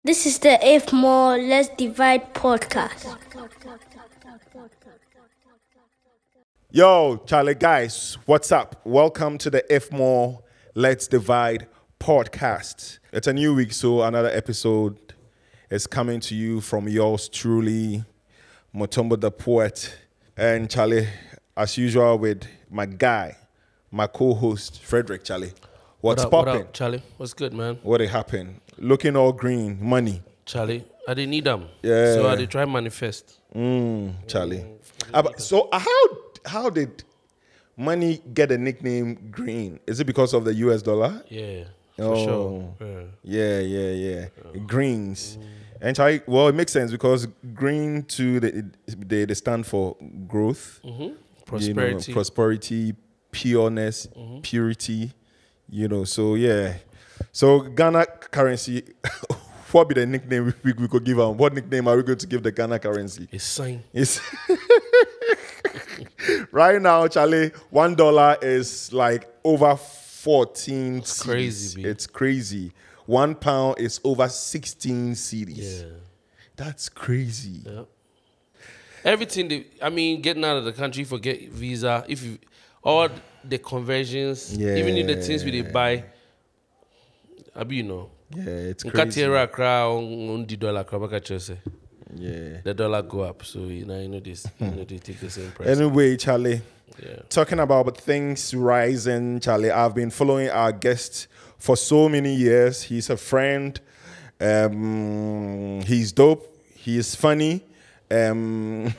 This is the If More, Let's Divide podcast. Yo, Charlie guys, what's up? Welcome to the If More, Let's Divide podcast. It's a new week, so another episode is coming to you from yours truly, Mutombo the Poet. And Charlie, as usual with my guy, my co-host, Frederick. Charlie. What's popping? What up, Charlie? What's good, man? What happened? Looking all green, money. Charlie, I didn't need them. Yeah. So I did try manifest. Charlie. So how did money get a nickname green? Is it because of the US dollar? Yeah, for sure. Yeah. Greens. And Charlie, well, it makes sense because green too, they stand for growth, Prosperity. Prosperity, pureness, purity. So yeah. So Ghana currency, what be the nickname we could give them? What nickname are we going to give the Ghana currency? It's sign. It's right now, Charlie, $1 is like over 14 It's cedis. crazy, B. It's crazy. £1 is over 16 cedis. Yeah. That's crazy. Yeah. Everything, getting out of the country, forget visa. All the conversions, even if the things we buy, Yeah, it's the crazy. dollar go up. So this, they take the same price. Anyway, Charlie, Yeah. talking about things rising, Charlie, I've been following our guest for so many years. He's a friend. He's dope. He is funny. And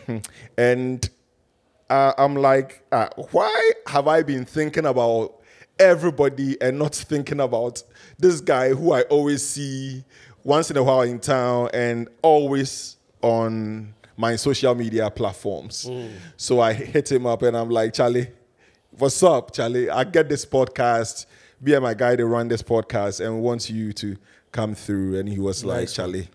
I'm like, why have I been thinking about everybody and not thinking about this guy who I always see once in a while in town and always on my social media platforms? So I hit him up and I'm like, Charlie, what's up, Charlie? I get this podcast. Be my guy to run this podcast and want you to come through. And he was like, Charlie.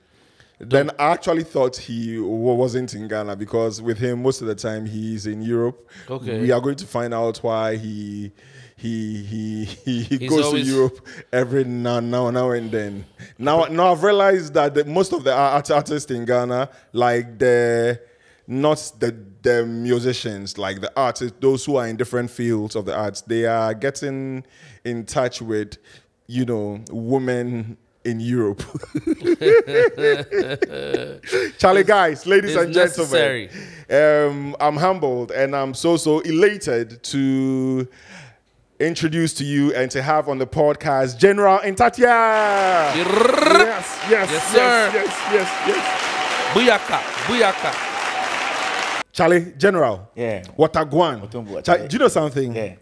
Then I actually thought he wasn't in Ghana because with him, most of the time he's in Europe. Okay. We are going to find out why he goes to always... Europe every now and then. Now I've realized that most of the artists in Ghana, like not the musicians, like the artists, those who are in different fields of the arts, they are getting in touch with, women in Europe. Charlie, guys, ladies and gentlemen, I'm humbled and I'm so elated to introduce to you and to have on the podcast Jeneral Ntatia. Yes, sir. Buyaka. Charlie, General. Yeah. Watagwan. Do you know something? Yeah.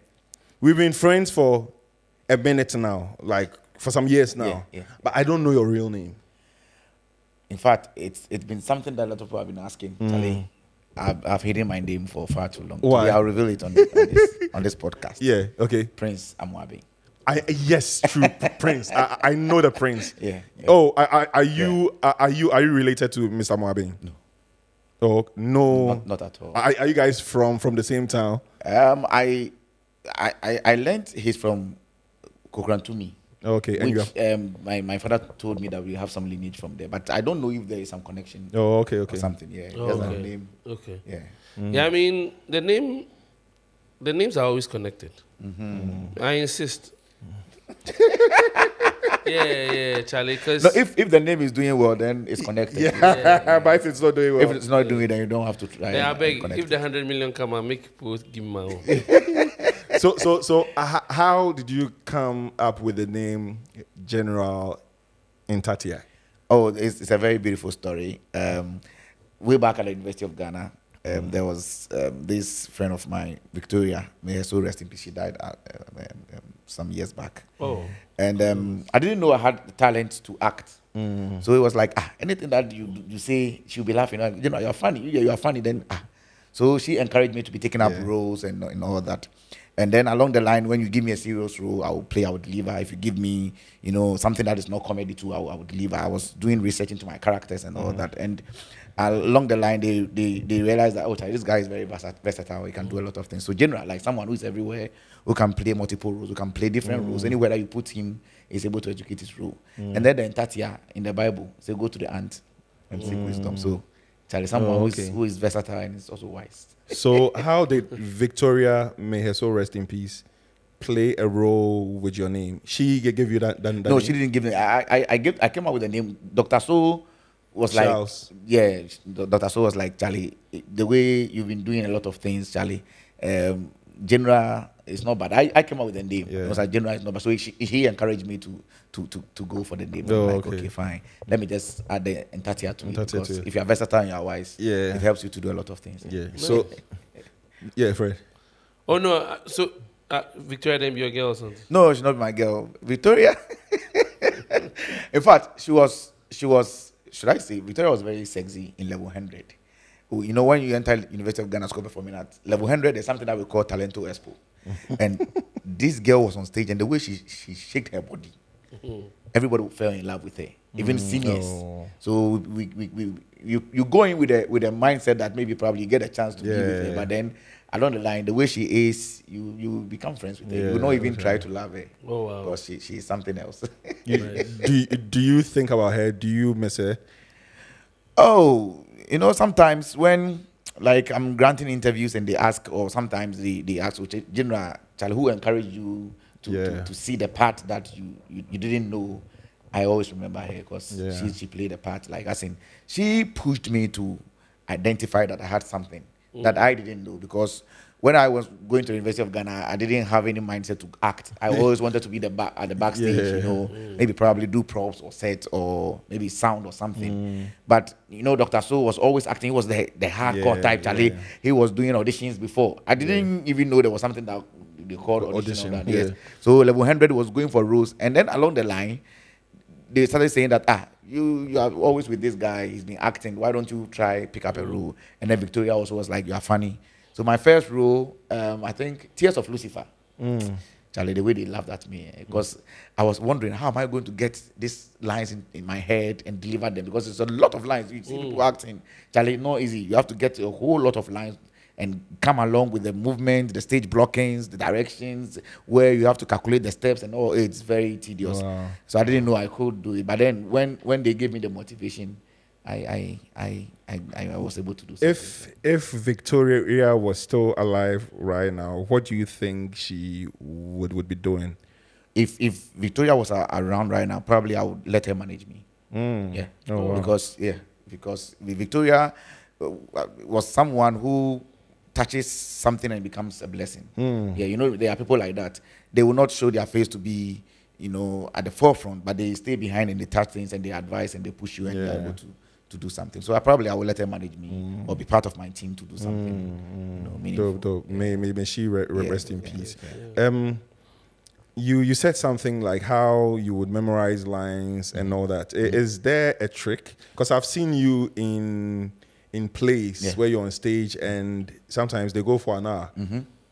We've been friends for a minute now, like for some years now. Yeah. But I don't know your real name. In fact, it's been something that a lot of people have been asking. Charlie, I've hidden my name for far too long. Why? Today I'll reveal it on this podcast. Yeah, okay. Prince Amwabi. Yes, true. Prince. I know the Prince. Yeah. Oh, are you related to Mr. Mwabing? No. Oh, no. Not at all. Are you guys from the same town? I learned he's from Kokrantumi. Okay, and which my father told me that we have some lineage from there, but I don't know if there is some connection. Oh, okay. Or something. Yeah. Oh, Just okay. the name. Okay. Yeah. Yeah, the names are always connected. I insist. yeah, Charlie. Because No, if the name is doing well, then it's connected. Yeah, but if it's not doing well. If it's not doing it, then you don't have to try. I and beg, connect if the it. 100 million come and make people give me my own. So how did you come up with the name Jeneral Ntatia? Oh, it's a very beautiful story. Way back at the University of Ghana, there was this friend of mine, Victoria. May her soul rest in peace. She died some years back. Oh. And I didn't know I had talent to act. So it was like, anything that you say, she'll be laughing. You're funny. You are funny. Then So she encouraged me to be taking up roles and all that. And then along the line, when you give me a serious role, I will play, I will deliver. If you give me, something that is not comedy too, I will deliver. I was doing research into my characters and all that. And along the line, they realized that, this guy is very versatile. He can do a lot of things. So General, like someone who is everywhere, who can play multiple roles, who can play different roles. Anywhere that you put him, is able to educate his role. And then the Ntatia in the Bible, say go to the ant and seek wisdom. So Charlie, someone who is versatile and is also wise. So how did Victoria, may her soul rest in peace, play a role with your name? She gave you that No, name? she didn't give me. I came up with the name. Dr. So was Charles. like, yeah, Dr. So was like, Charlie, the way you've been doing a lot of things, Charlie, General is not bad. I came up with the name. Yeah. It was like General is not bad. So he encouraged me to go for the name. Oh, I'm like, okay. okay, fine. Let me just add the Ntatia to it. Ntatia Because to it. if you are versatile and you are wise, Yeah. it helps you to do a lot of things. Yeah. So, yeah, Fred. Oh no, so Victoria didn't be your girl or something? No, she's not my girl. Victoria. In fact, she was, should I say, Victoria was very sexy in level 100. When you enter University of Ghana School performing at level 100, there's something that we call Talento Expo. And this girl was on stage, and the way she shook her body, everybody fell in love with her, even seniors. Oh. So you go in with a mindset that maybe probably you get a chance to be with her, but then along the line, the way she is, you become friends with her. You will not even try to love her. Oh wow. Because she is something else. Do you think about her? Do you miss her? Oh, sometimes when like I'm granting interviews and they ask, or sometimes they ask, General, Charlie, who encouraged you to see the part that you didn't know? I always remember her because she played a part. Like she pushed me to identify that I had something that I didn't know, because when I was going to the University of Ghana, I didn't have any mindset to act. I always wanted to be at the backstage, maybe probably do props or sets or maybe sound or something. But Dr. So was always acting. He was the hardcore type, Charlie. He was doing auditions before. I didn't even know there was something that they called audition. Yes. So level 100 was going for roles, and then along the line, they started saying that you are always with this guy. He's been acting. Why don't you try pick up a role? And then Victoria also was like, you are funny. So my first role, I think, Tears of Lucifer. Charlie, the way they laughed at me, because I was wondering, how am I going to get these lines in my head and deliver them? Because it's a lot of lines. You see people acting. Charlie, not easy. You have to get a whole lot of lines and come along with the movement, the stage blockings, the directions, where you have to calculate the steps and all. It's very tedious. Wow. So I didn't know I could do it. But then when they gave me the motivation, I was able to do something. If Victoria was still alive right now, what do you think she would be doing? If Victoria was around right now, probably I would let her manage me. Yeah. Oh, wow. Because Victoria was someone who touches something and becomes a blessing. Yeah, there are people like that. They will not show their face to be, at the forefront, but they stay behind and they touch things and they advise and they push you and you're able to do something. So I will let her manage me or be part of my team to do something meaningful. Dope. May she rest in peace. Yeah. You said something like how you would memorize lines and all that. Is there a trick? Because I've seen you in plays where you're on stage and sometimes they go for an hour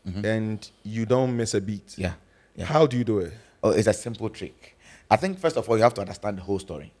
and you don't miss a beat. Yeah. How do you do it? Oh, it's a simple trick. I think first of all you have to understand the whole story.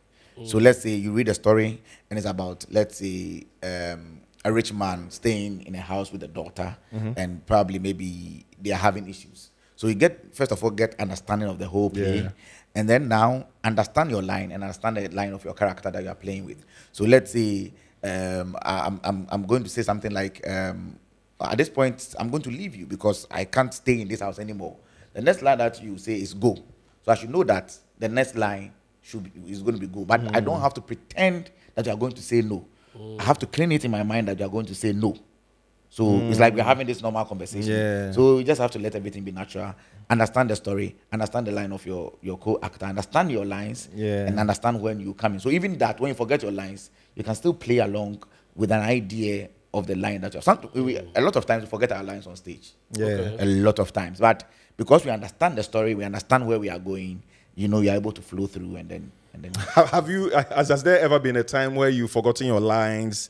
So let's say you read a story and it's about, let's say, a rich man staying in a house with a daughter and probably maybe they are having issues. So you first of all get understanding of the whole play, and then now understand your line and understand the line of your character that you are playing with. So let's say I'm going to say something like, at this point I'm going to leave you because I can't stay in this house anymore. The next line that you say is go. So I should know that the next line is going to be go. But I don't have to pretend that you are going to say no. I have to clean it in my mind that you are going to say no. So it's like we're having this normal conversation. Yeah. So you just have to let everything be natural. Understand the story, understand the line of your co-actor, understand your lines, and understand when you come in. So even that, when you forget your lines, you can still play along with an idea of the line that you're. A lot of times we forget our lines on stage. Yeah. Okay. A lot of times. But because we understand the story, we understand where we are going, you're able to flow through and then Has there ever been a time where you've forgotten your lines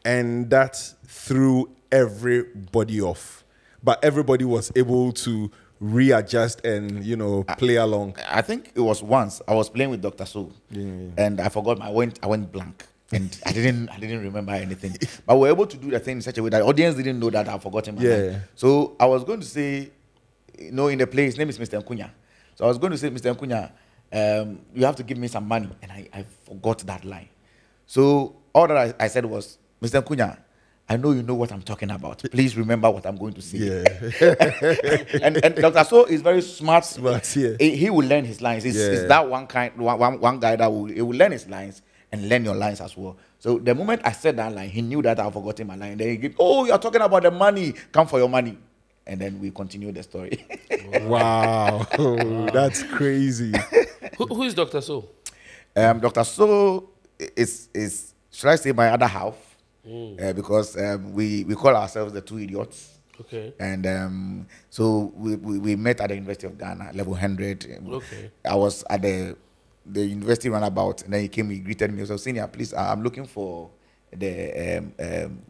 and that threw everybody off? but everybody was able to readjust and, you know, play along? I think it was once I was playing with Dr. So, and I forgot. I went blank, and I didn't remember anything. But we were able to do the thing in such a way that the audience didn't know that I've forgotten my line. So I was going to say, you know, in the play, his name is Mr. Nkunya. So I was going to say, Mr. Nkunya, you have to give me some money, and I forgot that line. So all that I said was, Mr. Nkunya, I know you know what I'm talking about. Please remember what I'm going to say. Yeah. and Dr. So is very smart. Yeah. He will learn his lines. He's that one guy that will learn his lines and learn your lines as well. So the moment I said that line, he knew that I've forgotten my line. Then he gave, oh, you're talking about the money. Come for your money. And then we continue the story. Wow. That's crazy. Who is Dr. So? Dr. So is should I say my other half? Because we call ourselves the two idiots. Okay. And so we met at the University of Ghana, level 100. Okay. I was at the university runabout, and then he came, he greeted me. So, senior, please, I'm looking for the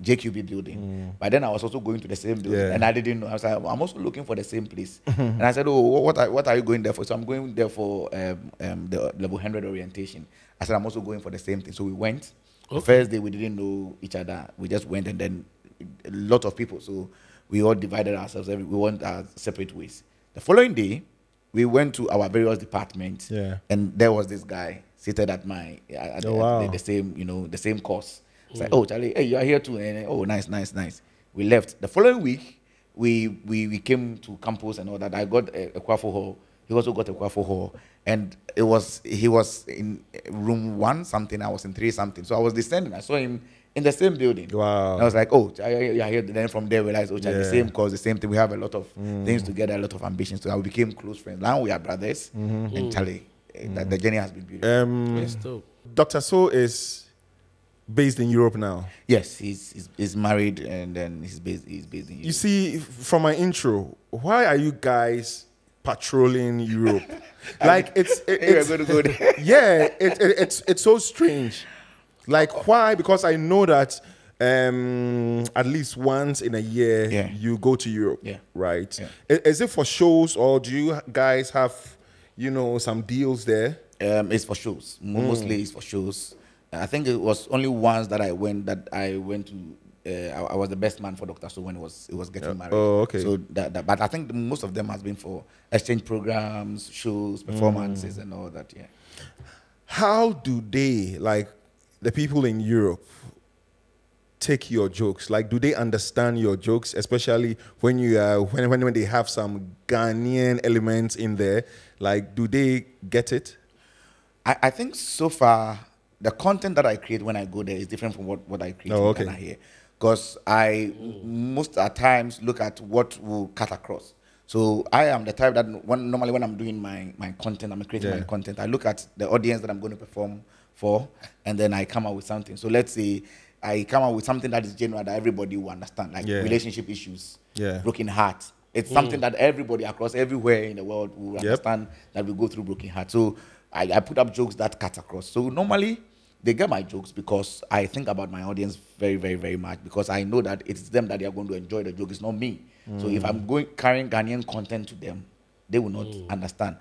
JQB building. But then I was also going to the same building, and I didn't know. I was like, I'm also looking for the same place. And I said, oh, what are you going there for? So I'm going there for the level 100 orientation. I said, I'm also going for the same thing. So we went. The first day we didn't know each other. We just went, and then a lot of people. So we all divided ourselves. We went our separate ways. The following day, we went to our various departments, and there was this guy seated at the same, you know, the same course. It's like, oh, Charlie, hey, you are here too. And oh, nice. We left. The following week, we came to campus and all that. I got a Kwafo hall. He also got a Kwafo hall. And he was in room 1 something. I was in 3 something. So I was descending. I saw him in the same building. Wow. And I was like, oh, yeah, here. Then from there, we realized, oh, the same cause, the same thing. We have a lot of things together, a lot of ambitions. So we became close friends. Now we are brothers. And Charlie, the journey has been beautiful. Yes, dope. Dr. So is based in Europe now. Yes, he's married, and then he's based in Europe. You see, from my intro, why are you guys patrolling Europe? Like it's yeah, it's so strange. Like why? Because I know that at least once in a year you go to Europe, right? Yeah. Is it for shows, or do you guys have, you know, some deals there? It's for shows. Mostly it's for shows. I think it was only once that I went to. I was the best man for Dr. So when it was getting married. Oh, okay. So but I think most of them has been for exchange programs, shows, performances, and all that. Yeah. How do they, like the people in Europe, take your jokes? Like, do they understand your jokes, especially when you when they have some Ghanaian elements in there? Like, do they get it? I think so far the content that I create when I go there is different from what I create in Ghana here. Because I most at times look at what will cut across. So I am the type that normally when I'm doing my content, I'm creating my content, I look at the audience that I'm going to perform for, and then I come up with something. So let's say I come up with something that is general that everybody will understand, like relationship issues, broken heart. It's something that everybody across everywhere in the world will understand, that we go through broken heart. So I put up jokes that cut across. So normally they get my jokes because I think about my audience very, very, very much, because I know that it's them that they are going to enjoy the joke. It's not me. So if I'm carrying Ghanaian content to them, they will not understand.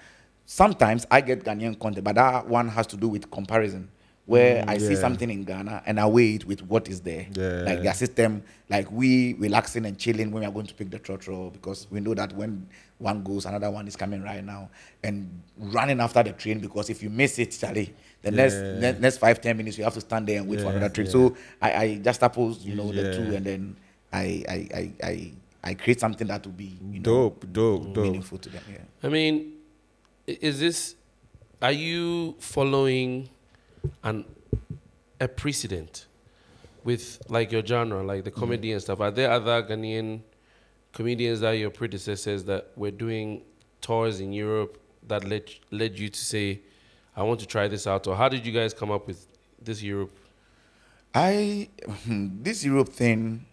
Sometimes I get Ghanaian content, but that one has to do with comparison, where I see something in Ghana and I weigh it with what is there. Like their system, like we relaxing and chilling when we are going to pick the trotro, because we know that when one goes, another one is coming right now, and running after the train, because if you miss it, Charlie, the next 5-10 minutes you have to stand there and wait for another train. So I just oppose, you know, the two, and then I create something that will be, you know, dope, meaningful to them. Yeah. I mean, are you following a precedent with like your genre, like the comedy and stuff? Are there other Ghanaian comedians that are your predecessors that were doing tours in Europe that led you to say, I want to try this out? Or how did you guys come up with this Europe? This Europe thing,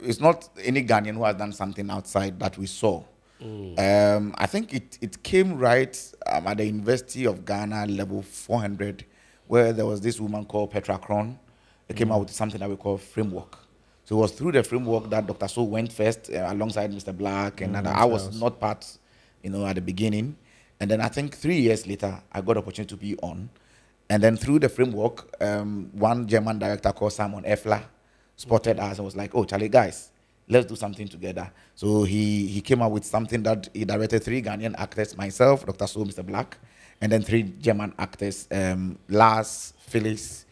it's not any Ghanaian who has done something outside that we saw. I think it came right at the University of Ghana, level 400, where there was this woman called Petra Kron. They came out with something that we call framework. So it was through the framework that Dr. So went first alongside Mr. Black, and I was not part, at the beginning. And then I think 3 years later, I got the opportunity to be on. And then through the framework, one German director called Simon Effler spotted us and was like, "Oh, Charlie, guys, let's do something together." So he came up with something that he directed 3 Ghanaian actors, myself, Dr. So, Mr. Black, and then 3 German actors, Lars, Phyllis,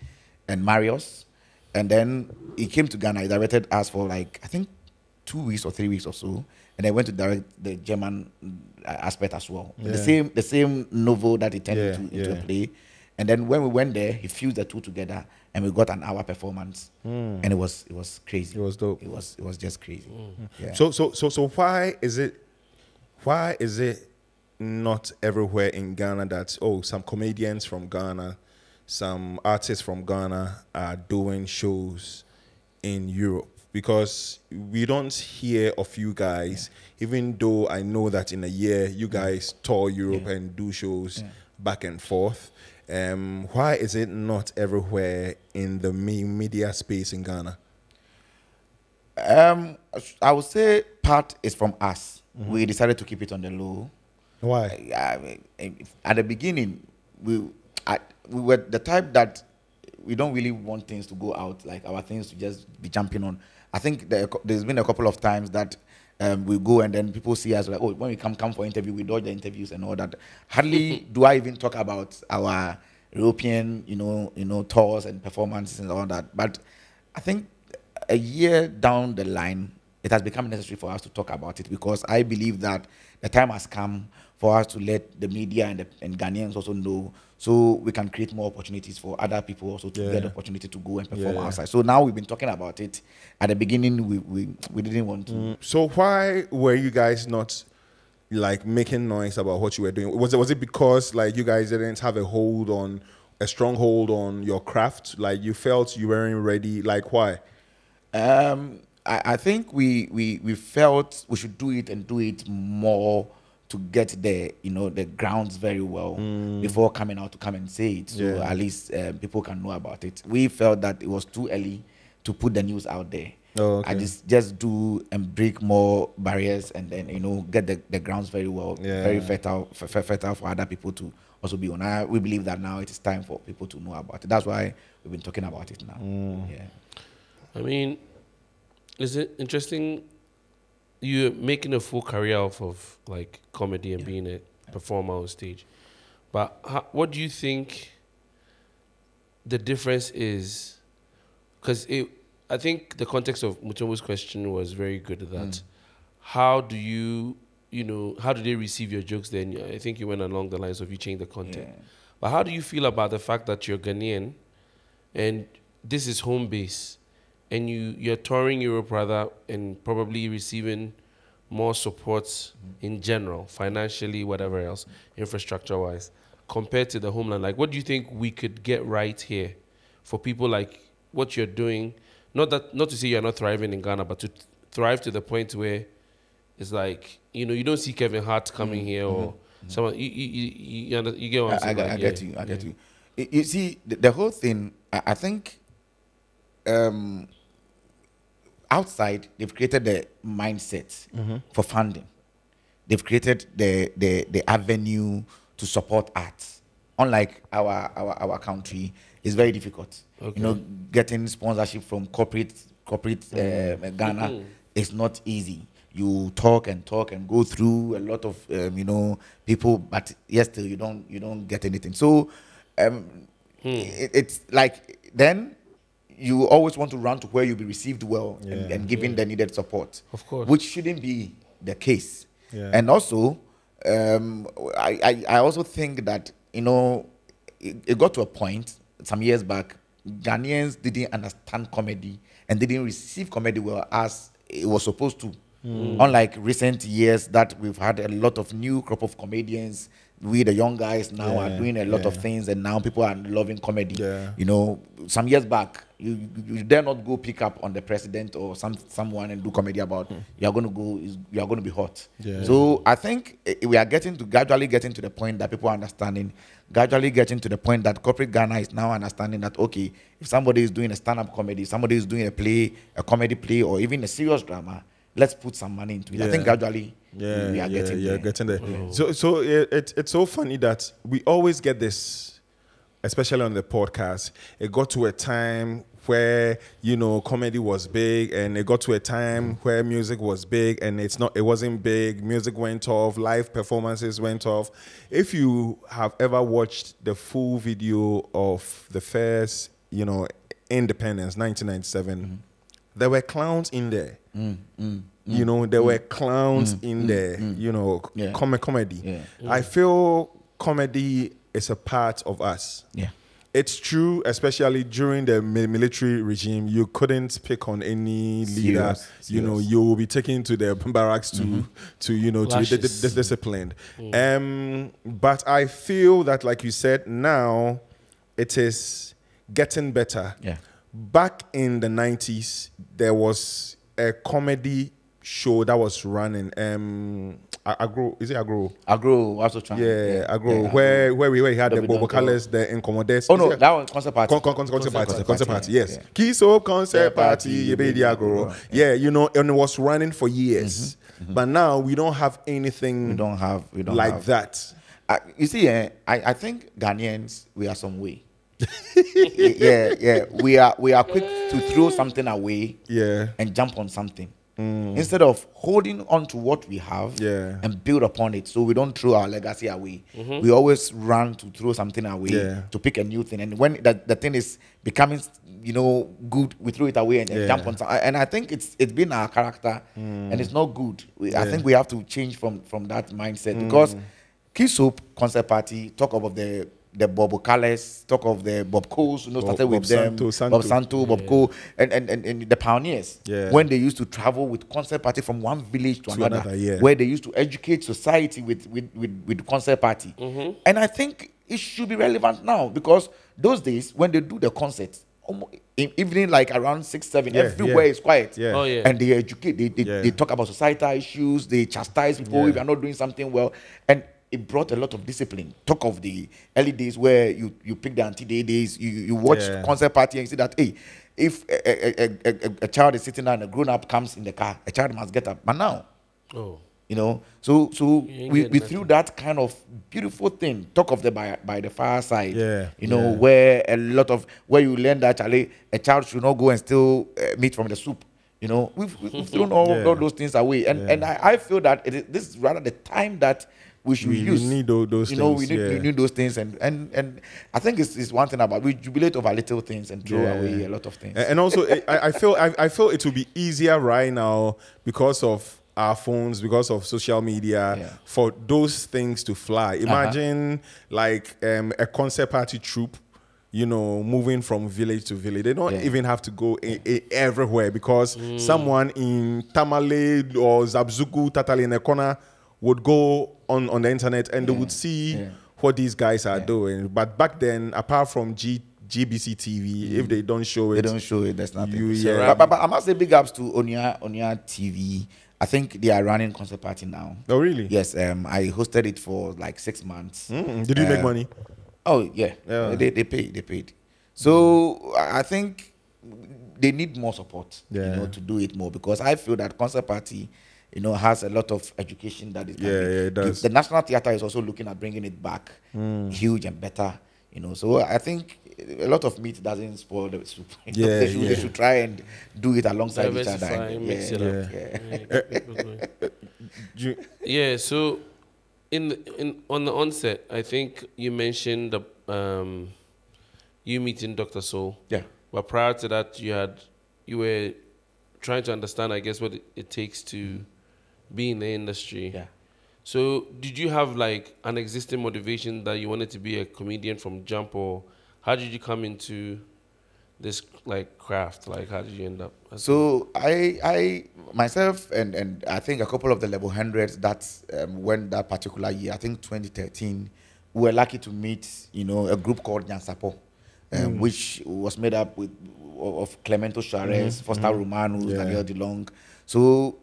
and Marius. And then he came to Ghana. He directed us for like, I think 2 weeks or 3 weeks or so. And I went to direct the German aspect as well. Yeah. The same novel that he turned into a play. And then when we went there, he fused the 2 together, and we got an hour performance. And it was crazy. It was dope. It was just crazy. Yeah. So why is it not everywhere in Ghana that some comedians from Ghana, some artists from Ghana are doing shows in Europe? Because we don't hear of you guys, even though I know that in a year you guys tour Europe and do shows back and forth. Why is it not everywhere in the media space in Ghana? I would say part is from us. We decided to keep it on the low. Why? At the beginning, we were the type that we don't really want things to go out, like our things to just be jumping on. I think there's been a couple of times that we go and then people see us like, "Oh, when we come for interview, we dodge the interviews and all that." Hardly do I even talk about our European, tours and performances and all that. But I think a year down the line, it has become necessary for us to talk about it, because I believe that the time has come for us to let the media and Ghanaians also know, so we can create more opportunities for other people also to get the opportunity to go and perform outside. So now we've been talking about it. At the beginning, we didn't want to. So why were you guys not like making noise about what you were doing? Was it because like you guys didn't have a strong hold on your craft? Like you felt you weren't ready? Like why? I think we felt we should do it and do it more to get the grounds very well before coming out to come and say it. So at least people can know about it. We felt that it was too early to put the news out there. Oh, okay. I just do and break more barriers, and then get the grounds very well, very fertile for other people to also be on. We believe that now it is time for people to know about it. That's why we've been talking about it now. Yeah. I mean, is it interesting? You're making a full career off of like comedy and being a performer on stage, but what do you think the difference is? Because I think the context of Mutombo's question was very good. That how do how do they receive your jokes? Then I think you went along the lines of you change the content. But how do you feel about the fact that you're Ghanaian and this is home base, and you're touring Europe rather, and probably receiving more support in general, financially, whatever else, infrastructure-wise, compared to the homeland? Like, what do you think we could get right here for people like what you're doing? Not to say you're not thriving in Ghana, but to thrive to the point where it's like, you don't see Kevin Hart coming here or someone. You get what I'm saying? I get you. You see, the whole thing, I think outside, they've created the mindset for funding. They've created the avenue to support arts. Unlike our country, it's very difficult. Okay. Getting sponsorship from corporate Ghana is not easy. You talk and go through a lot of people, but still you don't get anything. So it's like then you always want to run to where you'll be received well and given the needed support. Of course. Which shouldn't be the case. Yeah. And also, I also think that, it got to a point some years back, Ghanaians didn't understand comedy and didn't receive comedy well as it was supposed to. Unlike recent years that we've had a lot of new crop of comedians, we the young guys now are doing a lot of things, and now people are loving comedy. Some years back, You dare not go pick up on the president or someone and do comedy about. You are going to be hot. Yeah. So I think we are gradually getting to the point that people are understanding. Gradually getting to the point that corporate Ghana is now understanding that, okay, if somebody is doing a stand-up comedy, somebody is doing a comedy play, or even a serious drama, let's put some money into it. Yeah. I think gradually we are getting there. So it's so funny that we always get this, especially on the podcast. It got to a time where, you know, comedy was big, and it got to a time where music was big, and it wasn't big. Music went off, live performances went off. If you have ever watched the full video of the first, you know, Independence, 1997, there were clowns in there. You know, there were clowns in there, you know, comedy. Yeah. I feel comedy is a part of us. Yeah. It's true, especially during the military regime, you couldn't pick on any leader. You know, you will be taken to the barracks to you know, to be disciplined. But I feel that, like you said, now it is getting better. Yeah. Back in the 90s, there was a comedy show that was running. Agro, is it Agro? Agro, also trying. Yeah, Agro. Where we had the Bobo Calles, the Incommodés. Oh no, that was concert party. Concert party. Yes. Kiso concert party. You be the Agro. Yeah, you know, and it was running for years. But now we don't have anything. We don't have that. You see, I think Ghanaians, we are some way. Yeah. We are quick to throw something away. Yeah. And jump on something. Instead of holding on to what we have and build upon it, so we don't throw our legacy away. We always run to throw something away to pick a new thing, and when the thing is becoming, you know, good, we throw it away and jump on something. And I think it's been our character, and it's not good. I think we have to change from that mindset, because Kisop concert party talk about the Bobo Calles, talk of the Bob Coles, you know, started with them, Bob Santo, Bob Cole, and the pioneers, when they used to travel with concert party from one village to another, where they used to educate society with concert party. And I think it should be relevant now, because those days when they do the concerts, evening like around 6, 7, everywhere is quiet. And they educate, they talk about societal issues, they chastise people if you're not doing something well, and it brought a lot of discipline. Talk of the early days where you pick the anti-day days, you watch concert party and you see that, hey, if a child is sitting there and a grown-up comes in the car, a child must get up. But now, you know, so we threw that kind of beautiful thing. Talk of the by the fireside, you know, where where you learn that a child should not go and steal meat from the soup. You know, we've thrown all those things away. And I feel that this is rather the time that we should use. We need those things. We need those things, and I think it's one thing about we jubilate over little things and throw away a lot of things. And also, I feel it will be easier right now because of our phones, because of social media, for those things to fly. Imagine like a concert party troupe, you know, moving from village to village. They don't even have to go everywhere, because someone in Tamale or Zabzuku, Tatale in a corner would go on the internet and they would see what these guys are doing. But back then, apart from GBC TV, if they don't show it, there's nothing. But I must say big ups to Onya TV. I think they are running concert party now. Oh, really? Yes. I hosted it for like 6 months. Did you make money? Oh, yeah. They paid. So I think they need more support, you know, to do it more, because I feel that concert party, you know, has a lot of education that is it does. The National Theatre is also looking at bringing it back, huge and better, you know. So I think a lot of meat doesn't spoil the soup. They should try and do it alongside each other. Mix it up. So on the onset, I think you mentioned you meeting Dr. Soul. Yeah. But prior to that, you were trying to understand, I guess, what it takes to be in the industry. Yeah. So did you have like an existing motivation that you wanted to be a comedian from jump, or how did you come into this like craft? Like, how did you end up? So I myself and I think a couple of the level 100s that went that particular year, I think 2013, we were lucky to meet, you know, a group called Nyansapo, which was made up with of Clemento Suarez, Foster Romanus, Daniel DeLong. So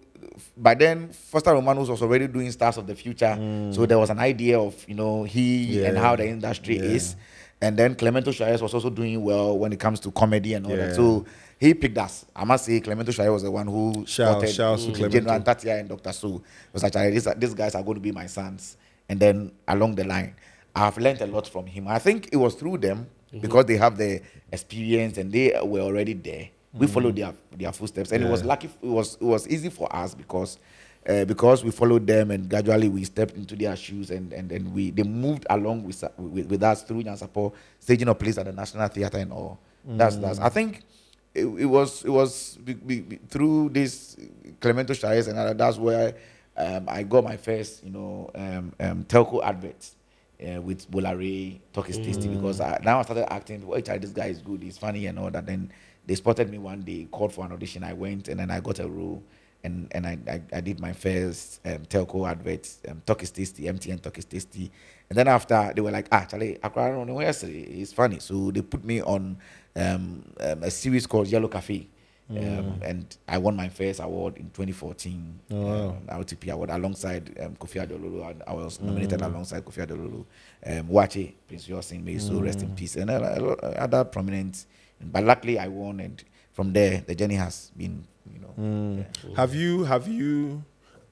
by then, Foster Romanus was already doing Stars of the Future. So there was an idea of, he and how the industry is. And then Clemento Suarez was also doing well when it comes to comedy and all that. So he picked us. I must say, Clemento Suarez was the one who spotted General Ntatia and Dr. Su. It was actually, these guys are going to be my sons. And then along the line, I've learned a lot from him. I think it was through them because they have the experience and they were already there. We followed their footsteps, and it was lucky. It was easy for us because we followed them, and gradually we stepped into their shoes, and they moved along with us through Nyansapo, staging a place at the National Theatre and all. That's I think it was through this Clemento Suarez, and that's where I got my first telco adverts. With Bolare, Talk is Tasty, because now I started acting. Well, this guy is good, he's funny and all that. Then they spotted me one day, called for an audition. I went, and then I got a role, and I did my first telco adverts, Talk is Tasty, MTN Talk is Tasty. And then after, they were like, Charlie, I don't know yesterday, it's funny. So they put me on a series called Yellow Cafe. And I won my first award in 2014, RTP award, alongside Kofi Adolulu. I was nominated alongside Kofi Adolulu. Wache, Prince Yosin, may so rest in peace, and other prominent. But luckily, I won, and from there, the journey has been, Have you?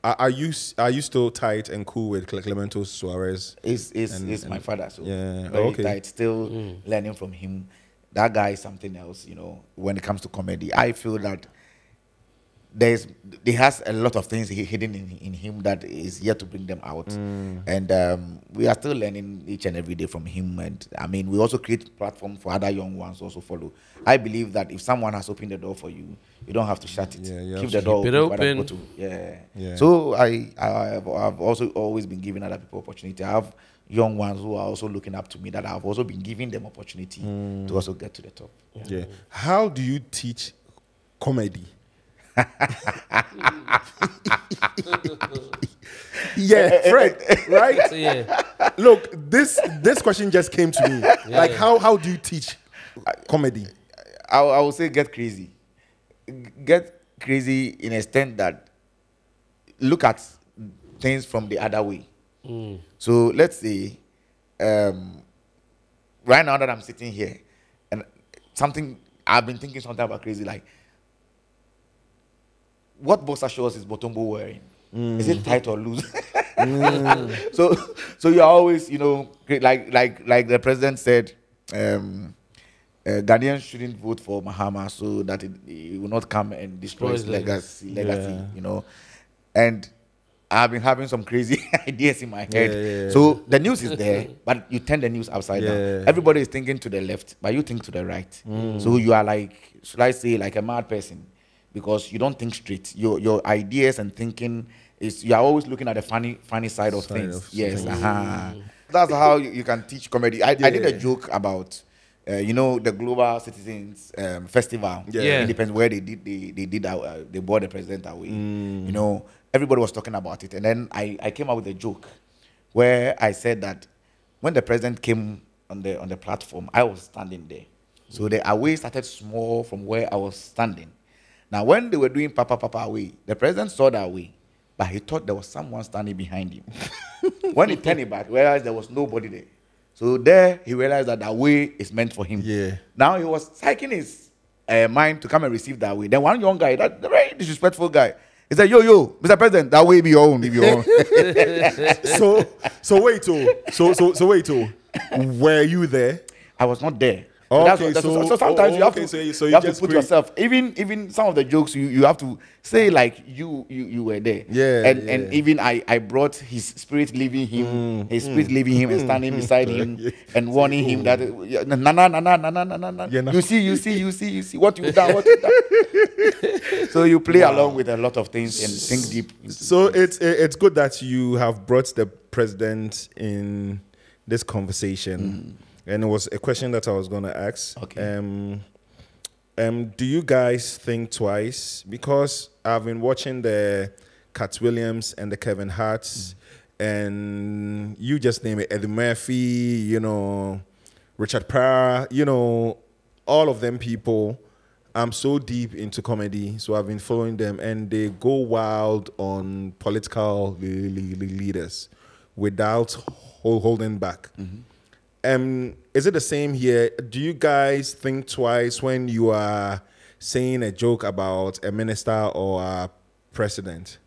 Are you still tight and cool with Clemento Suarez? Is my father, so very tight. Still learning from him. That guy is something else, when it comes to comedy. I feel that there has a lot of things hidden in him that is yet to bring them out. And we are still learning each and every day from him. And I mean, we also create platform for other young ones to also follow. I believe that if someone has opened the door for you, you don't have to shut it. Keep the door open. So I've also always been giving other people opportunity. I have young ones who are also looking up to me that I've also been giving them opportunity to also get to the top. How do you teach comedy? Fred, right? Look, this question just came to me. Like, how do you teach comedy? I would say get crazy. Get crazy in a extent that look at things from the other way. So let's say, right now that I'm sitting here, and I've been thinking something about crazy, like, what boxer shorts is Botombo wearing? Is it tight or loose? So you're always, like the president said, Ghanaians shouldn't vote for Mahama so that it will not come and destroy his legacy, And I've been having some crazy ideas in my head. So the news is there, but you turn the news upside down. Everybody is thinking to the left, but you think to the right. So you are like, should I say, like a mad person, because you don't think straight. Your ideas and thinking you are always looking at the funny side of things. That's how you can teach comedy. I did a joke about the Global Citizens Festival, Independence, where they brought the president away. Everybody was talking about it, and then I came up with a joke where I said that when the president came on the platform, I was standing there. So the away started small from where I was standing. Now, when they were doing Papa away, the president saw that way, but he thought there was someone standing behind him. When he turned it back, he realized there was nobody there. So there, he realized that way is meant for him. Now he was psyching his mind to come and receive that way. Then one young guy, that very disrespectful guy, he said, yo, Mr. President, that way be your own, So wait, were you there? I was not there. So sometimes you have to put yourself. Even some of the jokes you have to say like you were there. And even I brought his spirit leaving him, and standing beside him and warning him that you see what you've done. So you play along with a lot of things and think deep. So it's good that you have brought the president in this conversation. And it was a question that I was going to ask. Do you guys think twice? Because I've been watching the Cat Williams and the Kevin Harts, and you just name it, Eddie Murphy, Richard Pryor, all of them people I'm so deep into comedy, so I've been following them, and they go wild on political leaders without holding back. Is it the same here? Do you guys think twice when you are saying a joke about a minister or a president?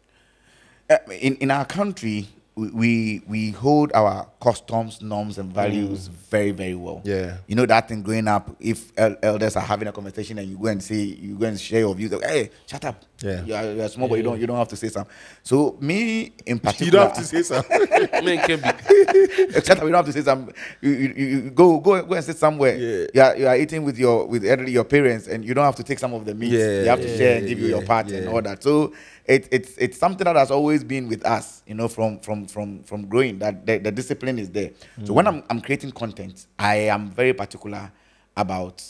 In our country, we hold our customs, norms, and values very, very well. Yeah. You know that thing growing up, if elders are having a conversation and you go and share your views, like, hey, shut up. Yeah. You're small, but you don't have to say something. So me in particular, You don't have to say something. Men can be. shut up, you don't have to say something. You go and sit somewhere. Yeah. You are eating with your parents, and you don't have to take some of the meat. Yeah, You have to share and give you your part yeah. and all that. So it's something that has always been with us, you know, from growing, that the discipline is there. So when I'm creating content, I am very particular about,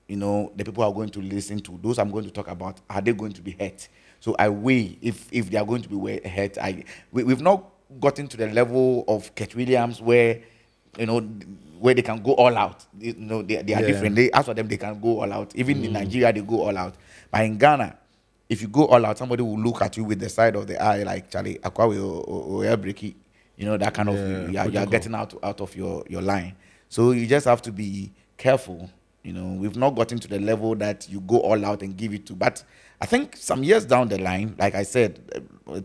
you know, the people who are going to listen to, those I'm going to talk about, are they going to be hurt? So I weigh if they are going to be hurt. We've not gotten to the level of Ket Williams where, you know, where they can go all out. You know, they are different. As for them, they can go all out. Even in Nigeria, they go all out. But in Ghana, if you go all out, somebody will look at you with the side of the eye like, Charlie, Akwawe or Breaky. You know, that kind of, you are getting out of your line. So you just have to be careful. You know, we've not gotten to the level that you go all out and give it to. But I think some years down the line, like I said,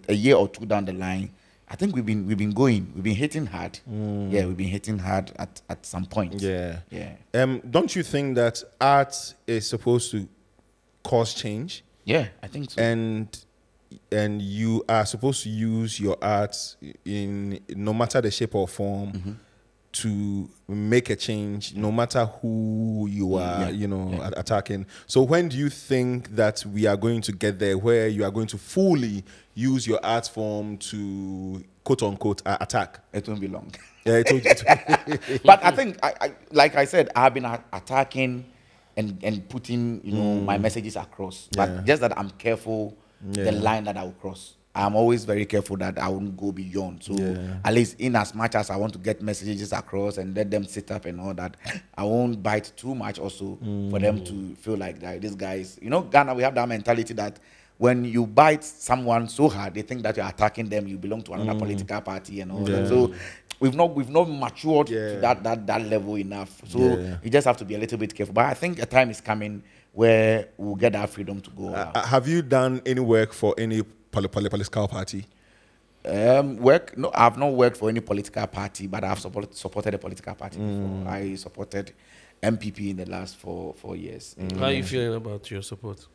a year or two down the line, I think we've been hitting hard. Yeah, we've been hitting hard at some point. Yeah. Yeah. Don't you think that art is supposed to cause change? Yeah, I think so. And you are supposed to use your art in no matter the shape or form to make a change, no matter who you are, attacking. So when do you think that we are going to get there where you are going to fully use your art form to quote unquote attack? It won't be long. Yeah, But I think, like I said, I've been attacking and putting, you know, my messages across. But just that I'm careful the line that I will cross. I'm always very careful that I won't go beyond. So at least in as much as I want to get messages across and let them sit up and all that, I won't bite too much also for them to feel like that these guys, you know, Ghana, we have that mentality that when you bite someone so hard, they think that you're attacking them, you belong to another political party and all that. So we've not matured to that level enough. So you just have to be a little bit careful. But I think a time is coming where we'll get that freedom to go out. Have you done any work for any political party? No, I've not worked for any political party, but I've supported a political party before. I supported MPP in the last four years. How are you feeling about your support?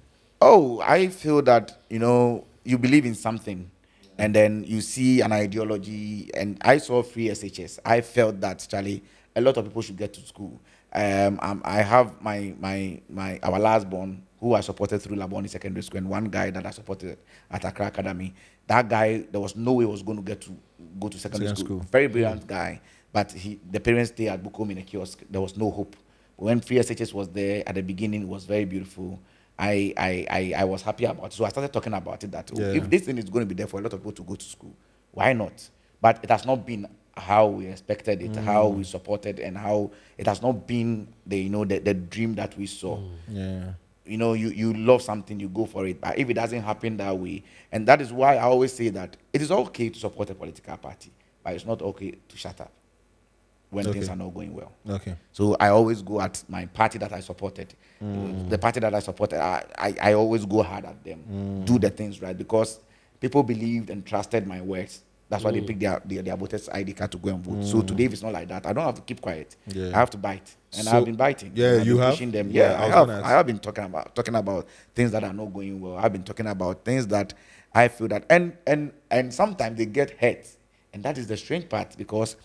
Oh, I feel that, you know, you believe in something and then you see an ideology, and I saw free SHS. I felt that, Charlie, a lot of people should get to school. I have our last born, who I supported through Laboni Secondary School, and one guy that I supported at Accra Academy. That guy, there was no way he was going to go to secondary school. Very brilliant guy, but the parents stayed at Bukom in a kiosk. There was no hope. When free SHS was there at the beginning, it was very beautiful. I was happy about it. So I started talking about it that if this thing is going to be there for a lot of people to go to school, why not? But it has not been how we expected it, how we supported, and how it has not been the dream that we saw. You know, you love something, you go for it. But if it doesn't happen that way, and that is why I always say that it is okay to support a political party, but it's not okay to shut up when things are not going well. Okay. So I always go at my party that I supported. The party that I supported, I always go hard at them, do the things right, because people believed and trusted my words. That's why they picked their voters' ID card to go and vote. So today, if it's not like that, I don't have to keep quiet. I have to bite, and I've been biting. You have pushing them. I have been talking about things that are not going well. I've been talking about things that I feel that, and sometimes they get hurt, and that is the strange part, because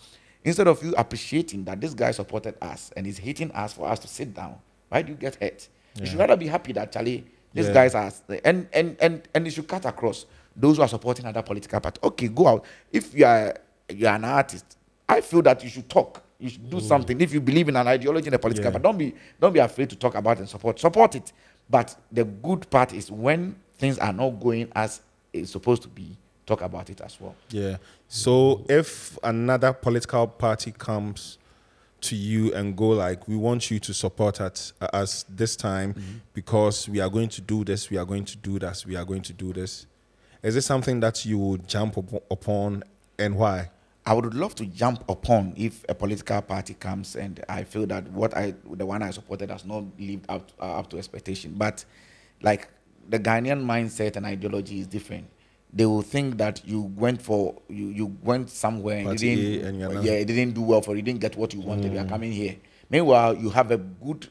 instead of you appreciating that this guy supported us and is hating us for us to sit down, why do you get hurt? You should rather be happy that, Charlie, these guys are, and you should cut across those who are supporting other political parties. Okay, go out. If you are an artist, I feel that you should talk. You should do something. If you believe in an ideology in a political party, don't be afraid to talk about and support it. But the good part is when things are not going as it's supposed to be, talk about it as well. Yeah. So if another political party comes to you and go like, we want you to support us this time because we are going to do this, we are going to do this, we are going to do this, is it something that you would jump upon, and why? I would love to jump upon if a political party comes and I feel that the one I supported has not lived up to expectation. But like the Ghanaian mindset and ideology is different. They will think that you went somewhere and it didn't do well for you, you didn't get what you wanted, you are coming here. Meanwhile, you have a good,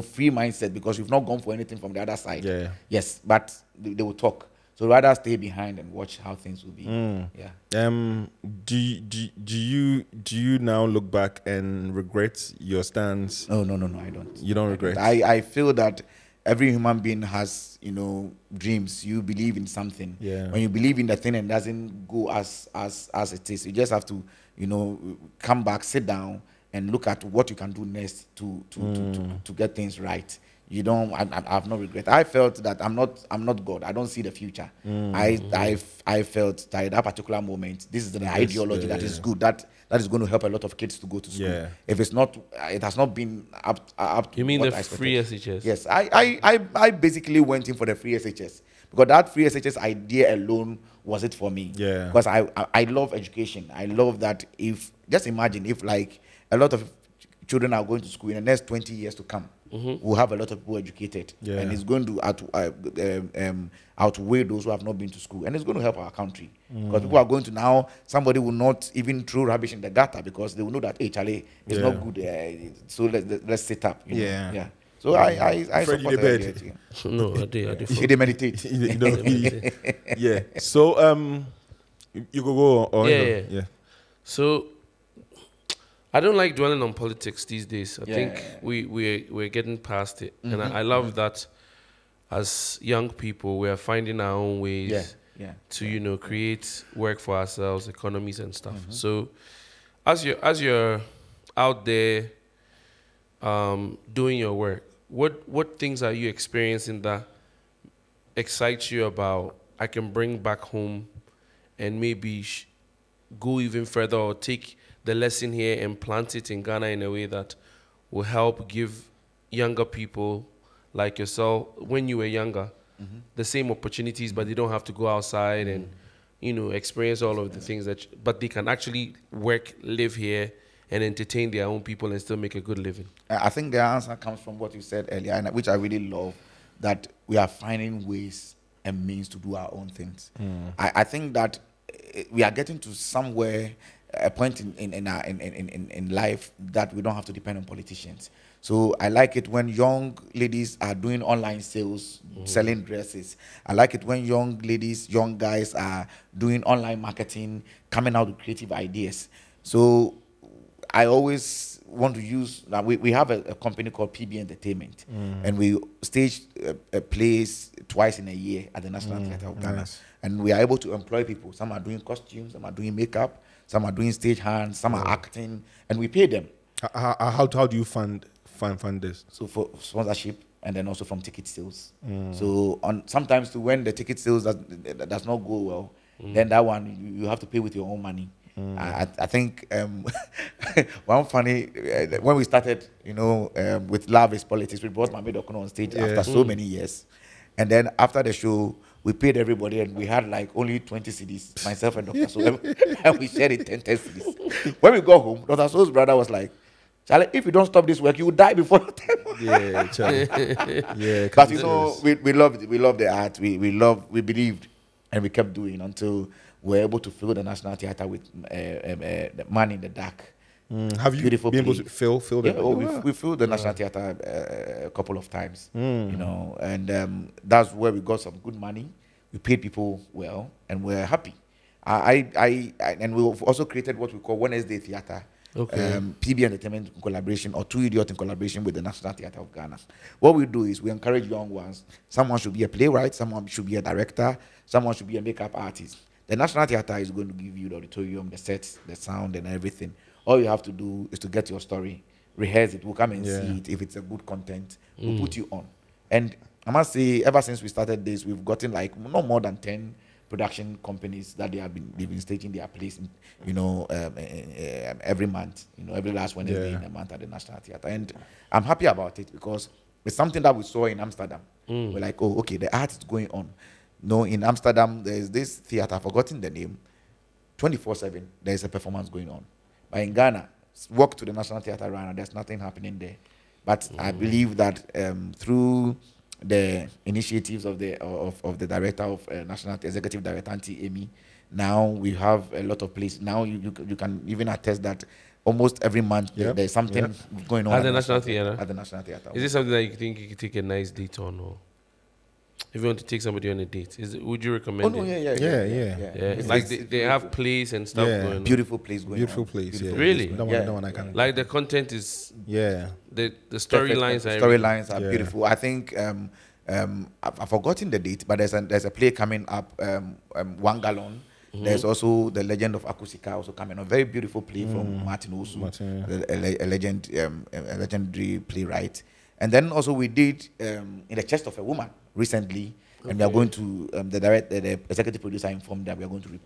free mindset because you've not gone for anything from the other side. Yeah. Yes, but they will talk. So rather stay behind and watch how things will be. Yeah. Do you now look back and regret your stance? No, I don't. You don't regret? I feel that every human being has, dreams. You believe in something. Yeah. When you believe in the thing and it doesn't go as it is, you just have to, come back, sit down, and look at what you can do next to get things right. You don't. I have no regret. I felt that I'm not God. I don't see the future. I felt that at that particular moment, this is the ideology that is good. That is going to help a lot of kids to go to school. Yeah. If it's not, it has not been up to. You mean what the I expected. free SHS? Yes, I basically went in for the free SHS because that free SHS idea alone was it for me. Yeah. Because I love education. I love that. Just imagine if like a lot of children are going to school in the next 20 years to come. We'll have a lot of people educated, and it's going to outweigh those who have not been to school, and it's going to help our country because people are going to now. Somebody will not even throw rubbish in the gutter because they will know that Charlie is not good. So let's sit up. Yeah. So I support the idea. No, I did. They meditate. Yeah. So you go on. Yeah. So I don't like dwelling on politics these days. I think we're getting past it, and I love that as young people we are finding our own ways to create work for ourselves, economies and stuff. So as you're out there doing your work, what things are you experiencing that excites you about I can bring back home and maybe go even further or take the lesson here and plant it in Ghana in a way that will help give younger people like yourself, when you were younger, the same opportunities, but they don't have to go outside and, experience all of the things but they can actually work, live here, and entertain their own people and still make a good living. I think the answer comes from what you said earlier, and which I really love, that we are finding ways and means to do our own things. I think that we are getting to somewhere, a point in life that we don't have to depend on politicians. So I like it when young ladies are doing online sales, selling dresses. I like it when young guys are doing online marketing, coming out with creative ideas. So I always want to use, we have a company called PB Entertainment, and we stage plays twice in a year at the National Theatre of Ghana. Nice. And we are able to employ people. Some are doing costumes, some are doing makeup, some are doing stage hands, some are acting, and we pay them. How do you fund this? So for sponsorship, and then also from ticket sales. So sometimes when the ticket sales does not go well, then that one you have to pay with your own money. I think one funny when we started, with Love is Politics, we brought Mame Dokono on stage after so many years, and then after the show, we paid everybody, and we had like only 20 CDs, myself and Dr. So, and we shared it 10 CDs. When we got home, Dr. So's brother was like, Charlie, if you don't stop this work, you will die before your time. Yeah, Charlie. Yeah, but we loved it. We loved the art. We believed, and we kept doing until we were able to fill the National Theatre with the Man in the Dark. Have you been able to fill the? We filled the National Theatre a couple of times, and that's where we got some good money. We paid people well, and we're happy. And we also created what we call Wednesday Theatre. PB Entertainment in collaboration, or Two Idiots in collaboration with the National Theatre of Ghana. What we do is we encourage young ones. Someone should be a playwright, someone should be a director, someone should be a makeup artist. The National Theatre is going to give you the auditorium, the sets, the sound, and everything. All you have to do is to get your story, rehearse it, we'll come and see it. If it's a good content, we'll put you on. And I must say, ever since we started this, we've gotten like no more than 10 production companies that they've been staging their plays, every month, every last Wednesday in the month at the National Theatre. And I'm happy about it because it's something that we saw in Amsterdam. We're like, oh, okay, the art is going on. In Amsterdam, there's this theater, I've forgotten the name, 24/7, there's a performance going on. But in Ghana, walk to the National Theatre right now, there's nothing happening there. But I believe that through the initiatives of the director of National Executive Director Emi, now we have a lot of places. Now you can even attest that almost every month there's something going on at the National Theatre. At the National Theatre. Is this something that you think you could take a nice date on, or if you want to take somebody on a date, would you recommend it? Yeah. Like they have plays and stuff going on. Beautiful plays going Beautiful on. place. Really? That one I can. Like the content is Yeah. the storylines are beautiful. I think I've forgotten the date, but there's a play coming up, 1 Gallon. There's also The Legend of Akusika also coming. A very beautiful play from Martin Osu, a legendary playwright. And then also we did In the Chest of a Woman recently, and we are going to the executive producer informed that we are going to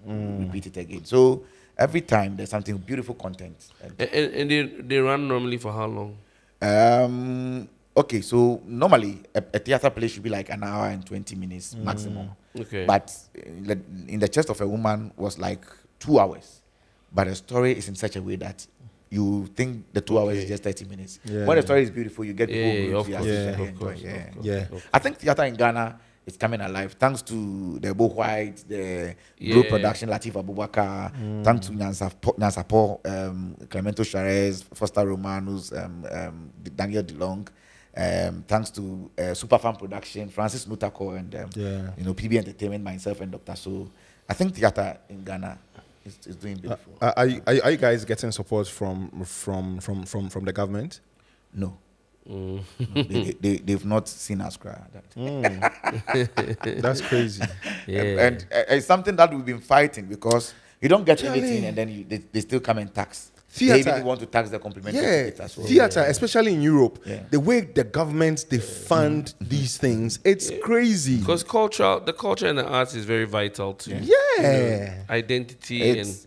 repeat it again. So every time there's something beautiful content. And they run normally for how long? Okay, so normally a theater play should be like an hour and 20 minutes maximum. Okay. But in The Chest of a Woman was like 2 hours. But the story is in such a way that you think the 2 hours is just 30 minutes. Yeah. When the story is beautiful, you get people of course. I think theater in Ghana is coming alive thanks to the Bo White, the Group Production, Latif Abubakar, thanks to Nyansapo, Clemento Charez, Foster Romanus, Daniel DeLong. Thanks to Superfan Production, Francis Nutako, and PB Entertainment, myself, and Dr. So I think theater in Ghana is doing beautiful. Are you guys getting support from the government? No. No, they've not seen us cry. That's crazy. And it's something that we've been fighting because you don't get anything and then they still come and tax. Theater, they even want to tax the complimentary ticket as well. Theater, especially in Europe, the way the governments they fund these things, it's crazy. Because the culture and the arts is very vital to identity it's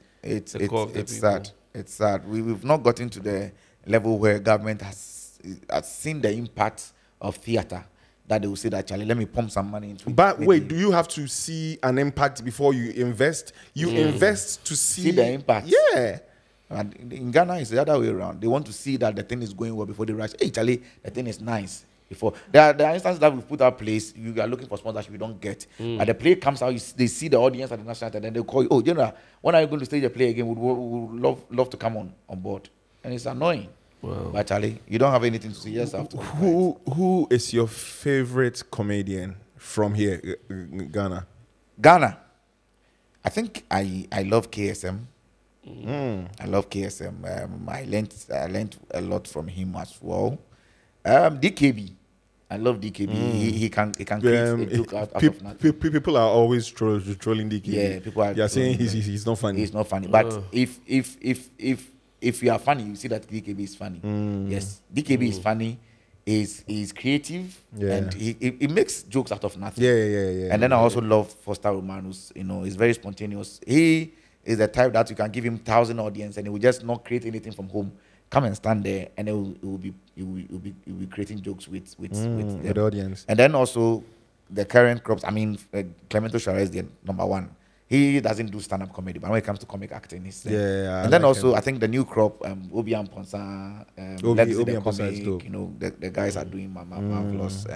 sad. It's sad. We've not gotten to the level where government has seen the impact of theater. That they will say that, Charlie, let me pump some money into it. But wait, do you have to see an impact before you invest? You invest to see the impact. Yeah. And in Ghana, it's the other way around. They want to see that the thing is going well before they rush. Hey, Charlie, the thing is nice. Before there are instances that we put our place, you are looking for sponsorship, you don't get. And the play comes out, they see the audience at the National Theatre, and they call you, oh, General, when are you going to stage a play again? We would love to come on board. And it's annoying. Wow. But Charlie, you don't have anything to say. Yes, have to. Who is your favorite comedian from here, Ghana? Ghana. I think I love KSM. I love KSM. I learned a lot from him as well. DKB. I love DKB. He can create a joke out of nothing. People are always trolling DKB. Yeah, people are saying he's not funny. He's not funny. But if you are funny, you see that DKB is funny. Yes, DKB is funny. He's creative and he makes jokes out of nothing. Yeah. And then I also love Foster Romanus. He's very spontaneous. He is the type that you can give him 1,000 audience and he will just not create anything from home. Come and stand there, and he will be creating jokes with the audience. And then also the current crops. I mean, Clemento Shara is the number one. He doesn't do stand-up comedy, but when it comes to comic acting, he's and then also I think the new crop, Obi and Ponsa, Obi and Ponsa is dope. The guys are doing marvelous.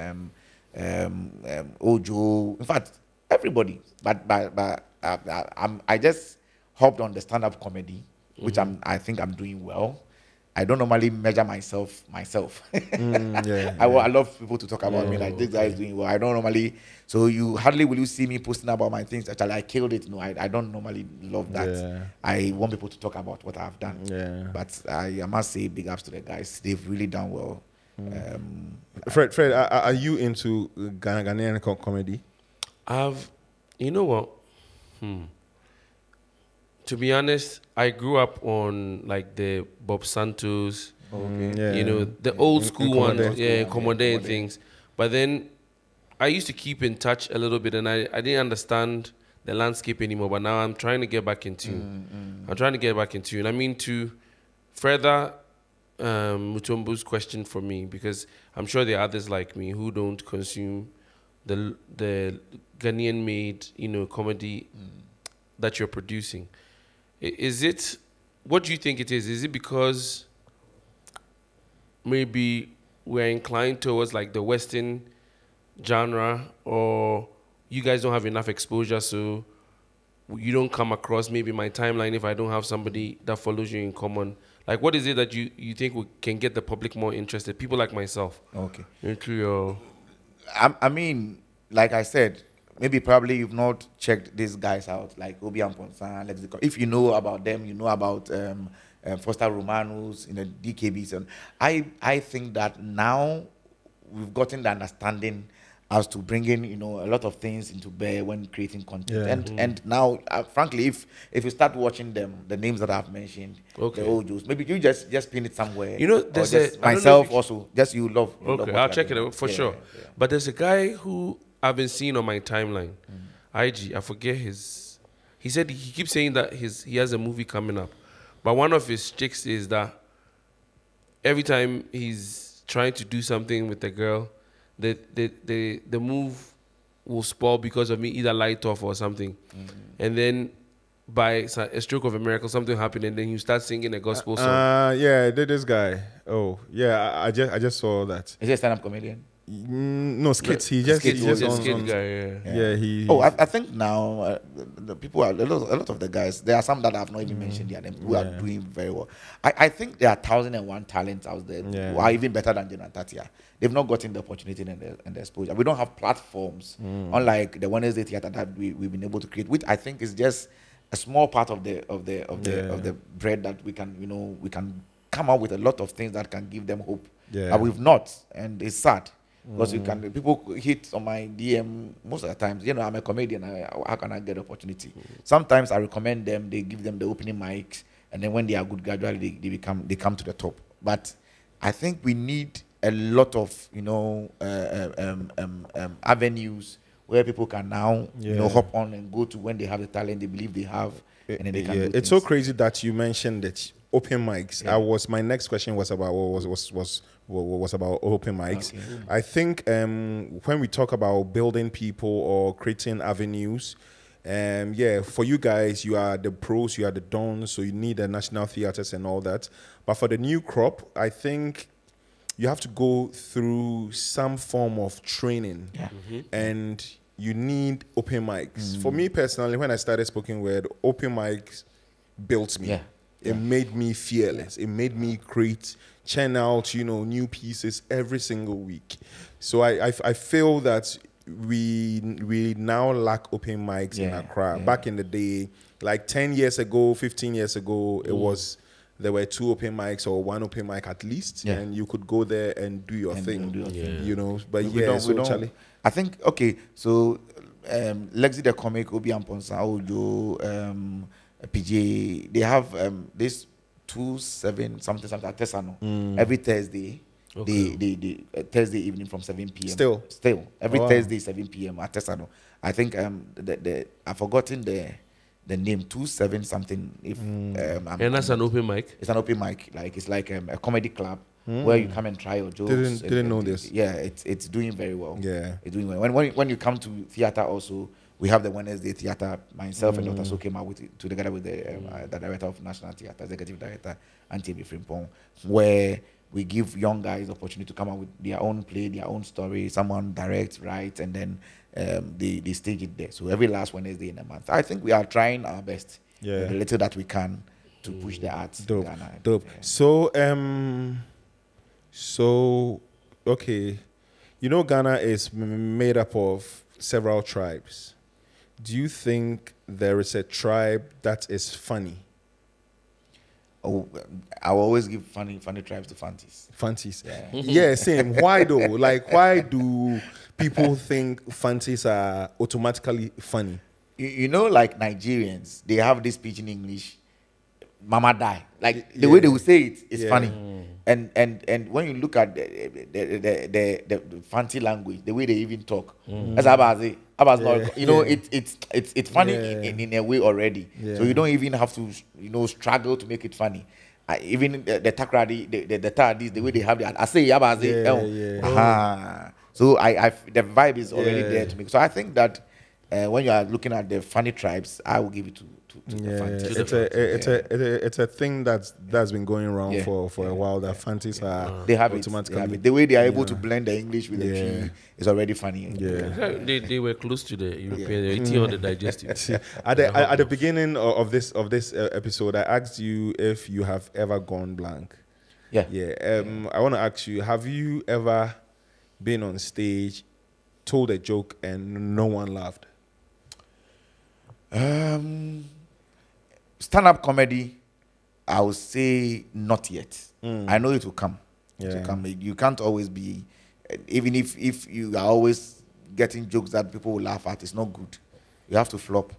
Ojo, in fact, everybody. But I just hopped on the stand-up comedy, which I think I'm doing well. I don't normally measure myself. I love people to talk about me like this guy is doing well. I don't normally. So you hardly will you see me posting about my things. Actually, I killed it. No, I don't normally love that. Yeah. I want people to talk about what I've done. Yeah. But I must say big ups to the guys. They've really done well. Fred, are you into Ghanaian comedy? You know what? To be honest, I grew up on like the Bob Santos, the old school ones, Commodore things. But then I used to keep in touch a little bit, and I didn't understand the landscape anymore, but now I'm trying to get back in tune. I'm trying to get back in tune. I mean, to further Mutombo's question for me, because I'm sure there are others like me who don't consume the Ghanaian-made, comedy that you're producing. Is it? What do you think it is? Is it because maybe we're inclined towards like the Western genre, or you guys don't have enough exposure, so you don't come across maybe my timeline if I don't have somebody that follows you in common? Like, what is it that you think can get the public more interested? People like myself. Okay. Into your... I mean, like I said, maybe probably you've not checked these guys out, like Obi and Ponsan, if you know about them, you know about Foster Romanus, DKBs. And I think that now we've gotten the understanding as to bringing, a lot of things into bear when creating content. And now, frankly, if you start watching them, the names that I've mentioned, the old Jews, maybe you just pin it somewhere. There's myself also, you love I'll check it out for sure. Yeah. But there's a guy who I've been seeing on my timeline, IG, I forget his... He said he keeps saying that he has a movie coming up. But one of his tricks is that every time he's trying to do something with the girl, the move will spoil because of me, either light off or something. And then by a stroke of a miracle, something happened, and then you start singing a gospel song. Yeah, this guy. Oh, yeah, I just saw that. Is he a stand-up comedian? No, skits. He's a skit guy. He. Oh, I think now the people are a lot of the guys. There are some that I've not even mentioned yet, who are doing very well. I think there are 1,001 talents out there who are even better than Jeneral Ntatia. They've not gotten the opportunity and the exposure. We don't have platforms, unlike the Wednesday theater that we've been able to create, which I think is just a small part of the bread that we can we can come up with a lot of things that can give them hope. But we've not, and it's sad. Because people hit on my DM most of the times. I'm a comedian. How can I get opportunity? Sometimes I recommend them. They give them the opening mics, and then when they are good, gradually they come to the top. But I think we need a lot of avenues where people can now hop on and go to when they have the talent they believe they have, and then they can. Do it's so crazy that you mentioned it. Open mics. My next question was about was about open mics. Okay. I think when we talk about building people or creating avenues, for you guys, you are the pros, you are the dons, so you need the national theaters and all that. But for the new crop, I think you have to go through some form of training, and you need open mics. For me personally, when I started spoken word, open mics built me. It made me fearless. It made me create, churn out, new pieces every single week. So I feel that we now lack open mics in Accra. Back in the day, like 10 years ago, 15 years ago, there were 2 open mics or 1 open mic at least, and you could go there and do your thing. But Charlie. I think, so Lexi the Comic, Obi and Ponsa, Ojo, PJ, they have this 2-7 something at Tesano every Thursday. They Thursday evening from 7 p.m. Still every Thursday 7 p.m. at Tesano. I think I've forgotten the name 2-7 something. And that's an open mic. It's an open mic. It's like a comedy club where you come and try your jokes. Didn't know this. Yeah, it's doing very well. Yeah, it's doing well. When you come to theater also. We have the Wednesday theater. Myself and Dr. So came out together with the director of National Theatre, executive director, Antiebi Frimpong, where we give young guys the opportunity to come out with their own play, their own story. Someone directs, writes, and then they stage it there. So every last Wednesday in a month. I think we are trying our best, the little that we can, to push the arts. Dope. Ghana. Dope. Yeah. So okay, Ghana is made up of several tribes. Do you think there is a tribe that is funny? Oh, I will always give funny tribes to Fantis. Fantis? Yeah, same. Why though? Like, why do people think Fantis are automatically funny? Like Nigerians, they have this pidgin English, Mama die. Like, the way they will say it is funny. And when you look at the fancy language, the way they even talk, that's about it. Abba's not, you know, Yeah. it's funny Yeah. in a way already. Yeah. So you don't even have to, you know, struggle to make it funny. Even the takradi, the tardis, the way they have the, I say Abba, I say, Yeah, yeah. aha. So the vibe is already Yeah. there to me. So I think that when you are looking at the funny tribes, I will give it to the Yeah, Fantis. it's a thing that's been going around Yeah, for a while. That Fantis are They have it. automatically They have it. The way they are able Yeah. to blend the English with the Yeah. tree is already funny. Yeah. They were close to the European. They were eating all the digestive. See, at the beginning of this episode, I asked you if you have ever gone blank. Yeah. Yeah. I want to ask you: have you ever been on stage, told a joke, and no one laughed? Stand-up comedy, I would say not yet. I know it will come. It Yeah. will come. You can't always be, even if you are always getting jokes that people will laugh at, it's not good. You have to flop.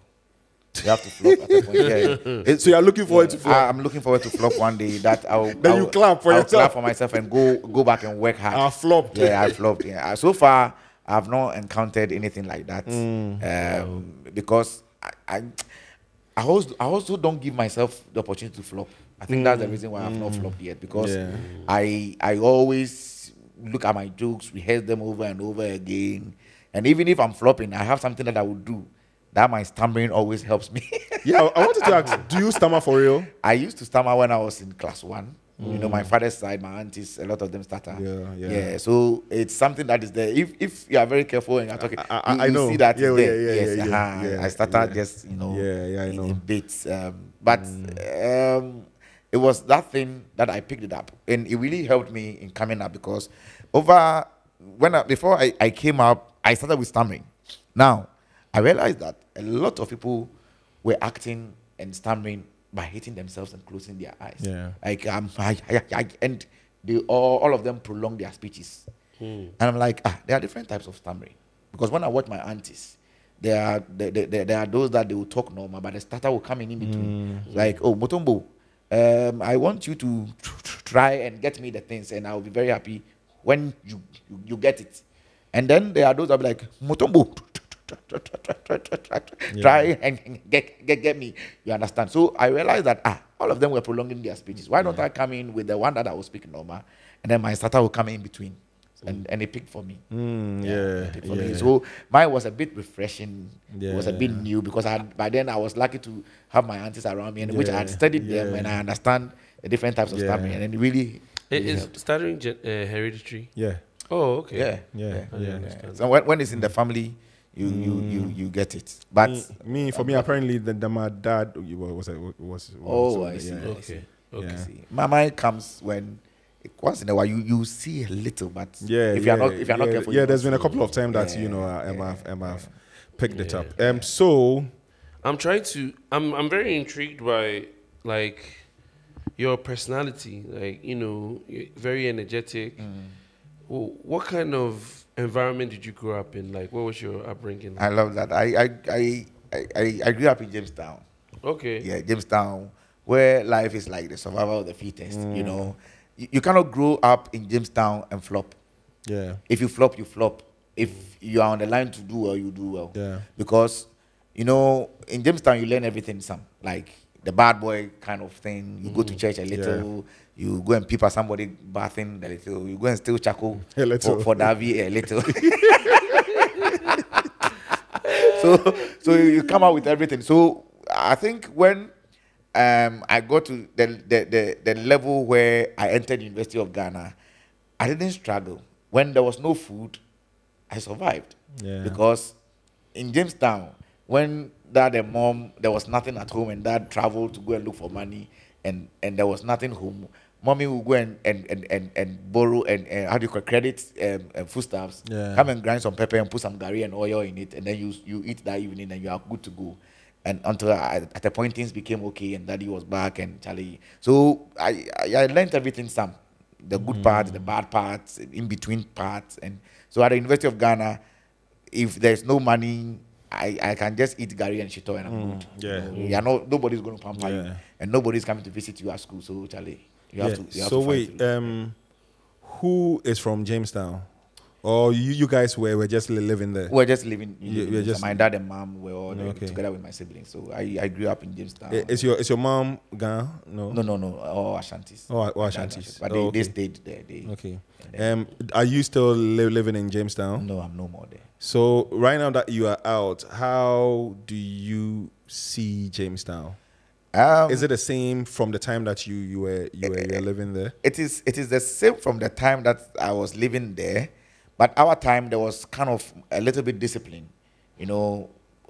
You have to flop at a point. Yeah. So you're looking forward to flop? I'm looking forward to flop one day. That Then you clap for I'll yourself. clap for myself and go back and work hard. I flopped. Yeah, I flopped. Yeah. So far, I've not encountered anything like that. Because I also don't give myself the opportunity to flop. I think that's the reason why I've not flopped yet. Because Yeah. I always look at my jokes, rehearse them over and over again. And even if I'm flopping, I have something that I would do. That my stammering always helps me. Yeah, I wanted to ask: do you stammer for real? I used to stammer when I was in class 1. You know, my father's side, my aunties, a lot of them stutter. Yeah. So it's something that is there. If you are very careful and you're talking, I you know. see that Yeah, it's there. yeah, Yes, yeah, yeah. I started Yeah. just, you know, I know. in bits. But it was that thing that I picked it up, and it really helped me in coming up because before I came up, I started with stammering. Now I realized that a lot of people were acting and stammering by hitting themselves and closing their eyes. Yeah. Like and they all of them prolong their speeches. And I'm like, there are different types of stammering. Because when I watch my aunties, there are those that they will talk normal, but the stutter will come in between. Like, oh, Motombo, I want you to try and get me the things, and I'll be very happy when you get it. And then there are those that will be like, Motombo, try and get me. You understand? So I realized that all of them were prolonging their speeches. Why don't I come in with the one that I was speaking normal, and then my starter will come in between, and it picked for me. It picked for me. So mine was a bit refreshing. It was a bit new because by then I was lucky to have my aunties around me, and which I had studied them, and I understand the different types of stammering, and it really Is stuttering hereditary? Yeah. Oh, okay. Yeah. So when it's in the family, you get it. But For me, apparently, my dad was. I see. Yeah. Okay. Yeah. See, my mind comes when once in a while you see a little, but Yeah, if you're not careful, you there's don't been a see. couple of times that Emma picked it up. So I'm trying to. I'm very intrigued by like your personality. Like you're very energetic. What kind of environment did you grow up in? Like, what was your upbringing? I love that. I grew up in Jamestown. Okay. Yeah, Jamestown, where life is like the survival of the fittest. You know, you cannot grow up in Jamestown and flop. yeah, If you flop, you flop. If you are on the line to do well, you do well. Yeah. Because, in Jamestown, you learn everything, like the bad boy kind of thing. You go to church a little. You go and peep at somebody bathing a little. You go and steal charcoal A little. for Davy a little. so you come out with everything. So I think when I got to the level where I entered the University of Ghana, I didn't struggle. When there was no food, I survived. Yeah. Because in Jamestown, when dad and mom, there was nothing at home, and dad traveled to go and look for money, and there was nothing home, mommy will go and borrow and how do you call it, credit foodstuffs, come and grind some pepper and put some garri and oil in it, and then you eat that evening and you are good to go. And until at a point things became okay and daddy was back and Charlie. So I learned everything, some the good parts, the bad parts, in between parts. And so at the University of Ghana, if there's no money, I can just eat garri and shito and I'm good. Yeah. Nobody's going to pamper you, and nobody's coming to visit you at school. So Charlie, you have to. You have So to wait, who is from Jamestown? Or you guys were just living there? We're just living. You're just my dad and mom were all there Okay. together with my siblings. So I grew up in Jamestown. Is your mom Ghana? No. No. All Ashantis. Oh, My dad Ashantis. But Oh, they okay. stayed there. Okay. Are you still living in Jamestown? No, I'm no more there. So right now that you are out, how do you see Jamestown? Is it the same from the time that you were living there? It is the same from the time that I was living there, but our time there was kind of a little bit discipline.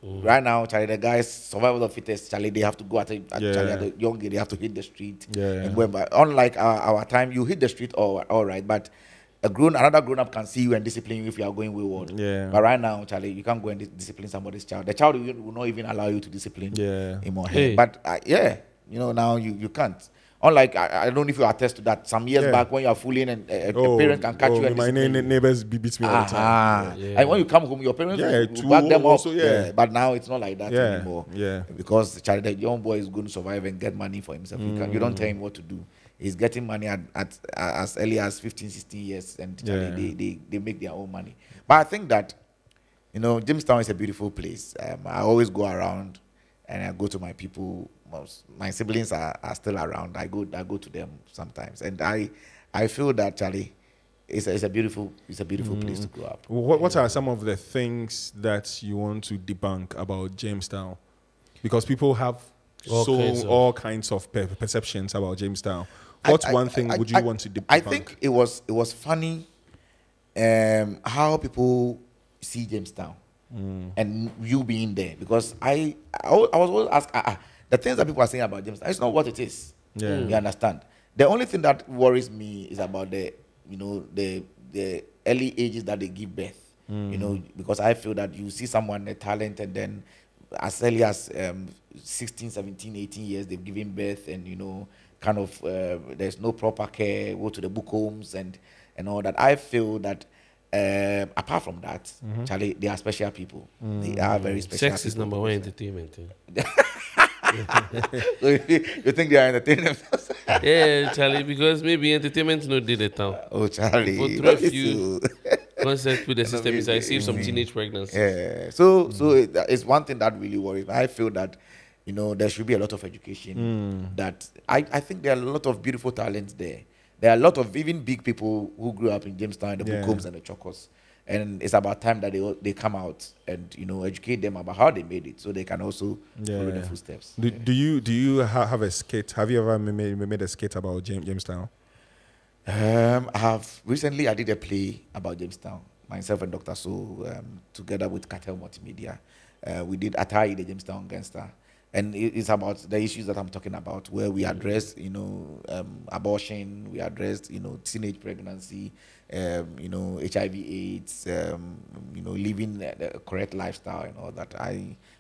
Right now, Charlie, the guys, survival of the fittest, Charlie, they have to go Charlie, at the young age, they have to hit the street. Yeah. But unlike our time, you hit the street all right, but another grown up can see you and discipline you if you are going wayward. Yeah. But right now, Charlie, you can't go and discipline somebody's child. The child will not even allow you to discipline him or her. Hey. But now you can't. Unlike, I don't know if you attest to that. Some years back, when you are fooling and a parent can catch you and my discipline you. neighbors beats me all the time. And when you come home, your parents will back them also, up. But now it's not like that anymore. Yeah. Because Charlie, the young boy is going to survive and get money for himself. You don't tell him what to do. He's getting money at as early as 15, 16 years, and Charlie, they make their own money. But I think that, Jamestown is a beautiful place. I always go around and I go to my people. My siblings are still around. I go to them sometimes, and I feel that, Charlie, it's a beautiful place to grow up. What are some of the things that you want to debunk about Jamestown? Because people have all kinds of perceptions about Jamestown. What's one thing would you want to debunk? I think it was funny how people see Jamestown and you being there, because I was always asked the things that people are saying about Jamestown, it's not what it is. Yeah. You understand? The only thing that worries me is about the early ages that they give birth. Because I feel that you see someone a talent, and then as early as 16, 17, 18 years they've given birth, and there's no proper care, go to the book homes and all that. I feel that apart from that, Charlie, they are special people. They are very special. Sex is number one entertainment. So you think they are entertaining themselves? Yeah, Charlie, because maybe entertainment no did it now. Oh, Charlie. For through a few concepts with the system is I see some teenage pregnancies. Yeah. So it's one thing that really worries me. I feel that there should be a lot of education. That I think there are a lot of beautiful talents there. There are a lot of even big people who grew up in Jamestown, the Bukoms and the Chokos. And it's about time that they come out and educate them about how they made it, so they can also follow the footsteps. Do you have a skit? Have you ever made a skit about Jamestown? Recently I did a play about Jamestown, myself and Dr. So, together with Cartel Multimedia. We did Atai, the Jamestown Gangster. And it's about the issues that I'm talking about, where we address, abortion, we addressed, teenage pregnancy, HIV/AIDS, living the correct lifestyle and all that.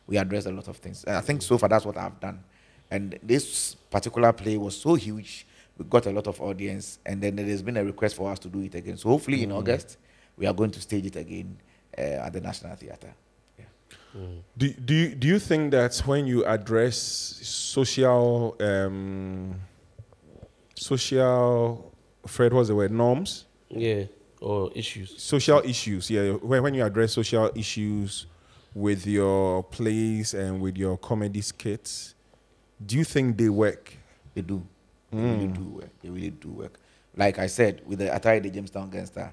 We address a lot of things. I think so far that's what I've done. And this particular play was so huge, we got a lot of audience, and then there's been a request for us to do it again. So hopefully in August, we are going to stage it again at the National Theatre. Do you think that when you address Fred, what's the word, norms? Yeah, or issues. Social issues, yeah. When you address social issues with your plays and with your comedy skits, do you think they work? They do. They really do work. They really do work. Like I said, with the Atari, the Jamestown Gangster,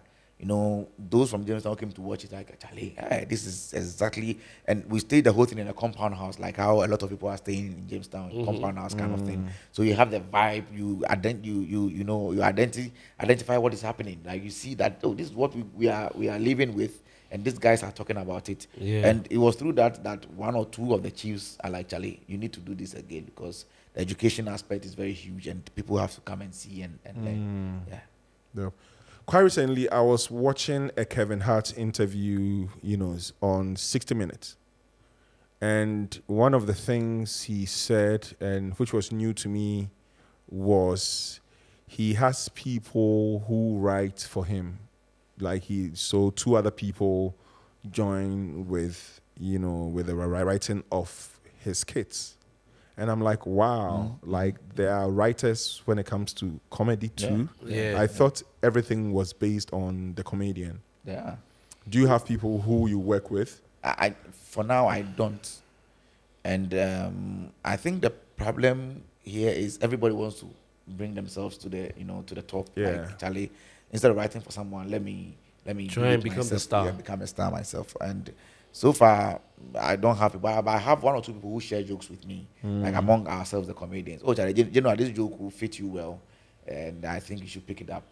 those from Jamestown came to watch it like, Charlie, this is exactly, and we stayed the whole thing in a compound house, like how a lot of people are staying in Jamestown, compound house kind of thing. So you have the vibe, you identify what is happening. Like you see that, this is what we are living with, and these guys are talking about it. Yeah. And it was through that one or two of the chiefs are like, Charlie, you need to do this again, because the education aspect is very huge, and people have to come and see and learn. Yeah. Quite recently, I was watching a Kevin Hart interview, on 60 Minutes. And one of the things he said, and which was new to me, was he has people who write for him. So two other people join with the writing of his skits. And I'm like, wow, there are writers when it comes to comedy too. Yeah. I thought everything was based on the comedian. Yeah. Do you have people who you work with? I for now I don't, and I think the problem here is everybody wants to bring themselves to the to the top. Yeah. Like Charlie, instead of writing for someone, let me Try do and it become the myself. star. Yeah, become a star myself. And so far I don't have people, but I have one or two people who share jokes with me, like among ourselves, the comedians. Oh, Charlie, this joke will fit you well, and I think you should pick it up.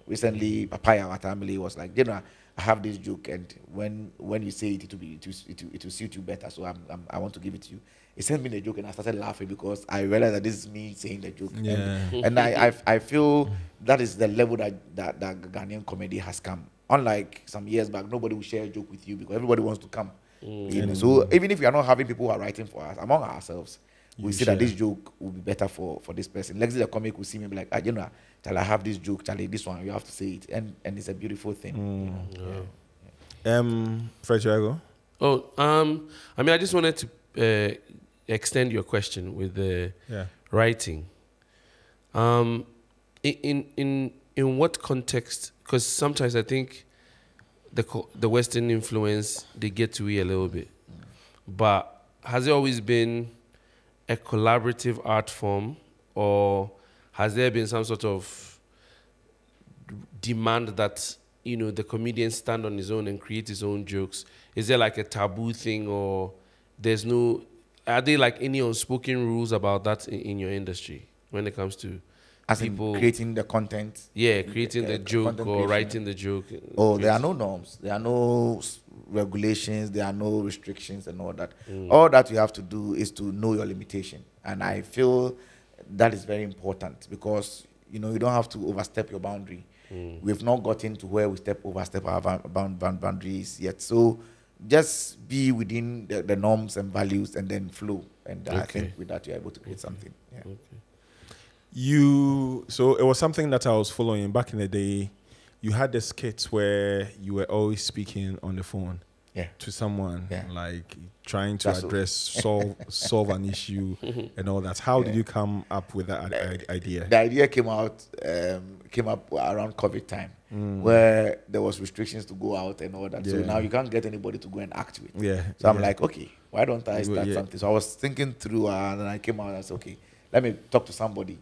Recently, Papaya, our family was like, I have this joke, and when you say it, it will suit you better. So I want to give it to you. He sent me the joke, and I started laughing because I realized that this is me saying the joke. Yeah. And I feel that is the level that Ghanaian comedy has come. Unlike some years back, nobody will share a joke with you because everybody wants to come. So even if we are not having people who are writing for us, among ourselves, we see that this joke will be better for this person. Lexi the comic will see me and be like, I have this joke, Charlie, this one, you have to say it. And it's a beautiful thing. Fred Chiago? Oh, I mean, I just wanted to extend your question with the writing. In what context? Because sometimes I think the Western influence, they get to it a little bit. But has it always been a collaborative art form, or has there been some sort of demand that the comedian stand on his own and create his own jokes? Is there like a taboo thing, or there's no? Are there like any unspoken rules about that in your industry when it comes to As people in creating the content? Yeah, creating the joke content or creation. writing the joke. Oh, there are no norms. There are no regulations. There are no restrictions and all that. All that you have to do is to know your limitation. And I feel that is very important because, you don't have to overstep your boundary. We've not gotten to where we overstep our boundaries yet. So just be within the norms and values and then flow. And I think with that, you're able to create something. Yeah. So it was something that I was following back in the day. You had the skits where you were always speaking on the phone to someone, like trying to address, solve an issue and all that. How did you come up with that idea? The idea came up around COVID time, where there was restrictions to go out and all that. So now you can't get anybody to go and act with. So I'm like, okay, why don't I start something? So I was thinking through, and then I came out and I said, okay, let me talk to somebody,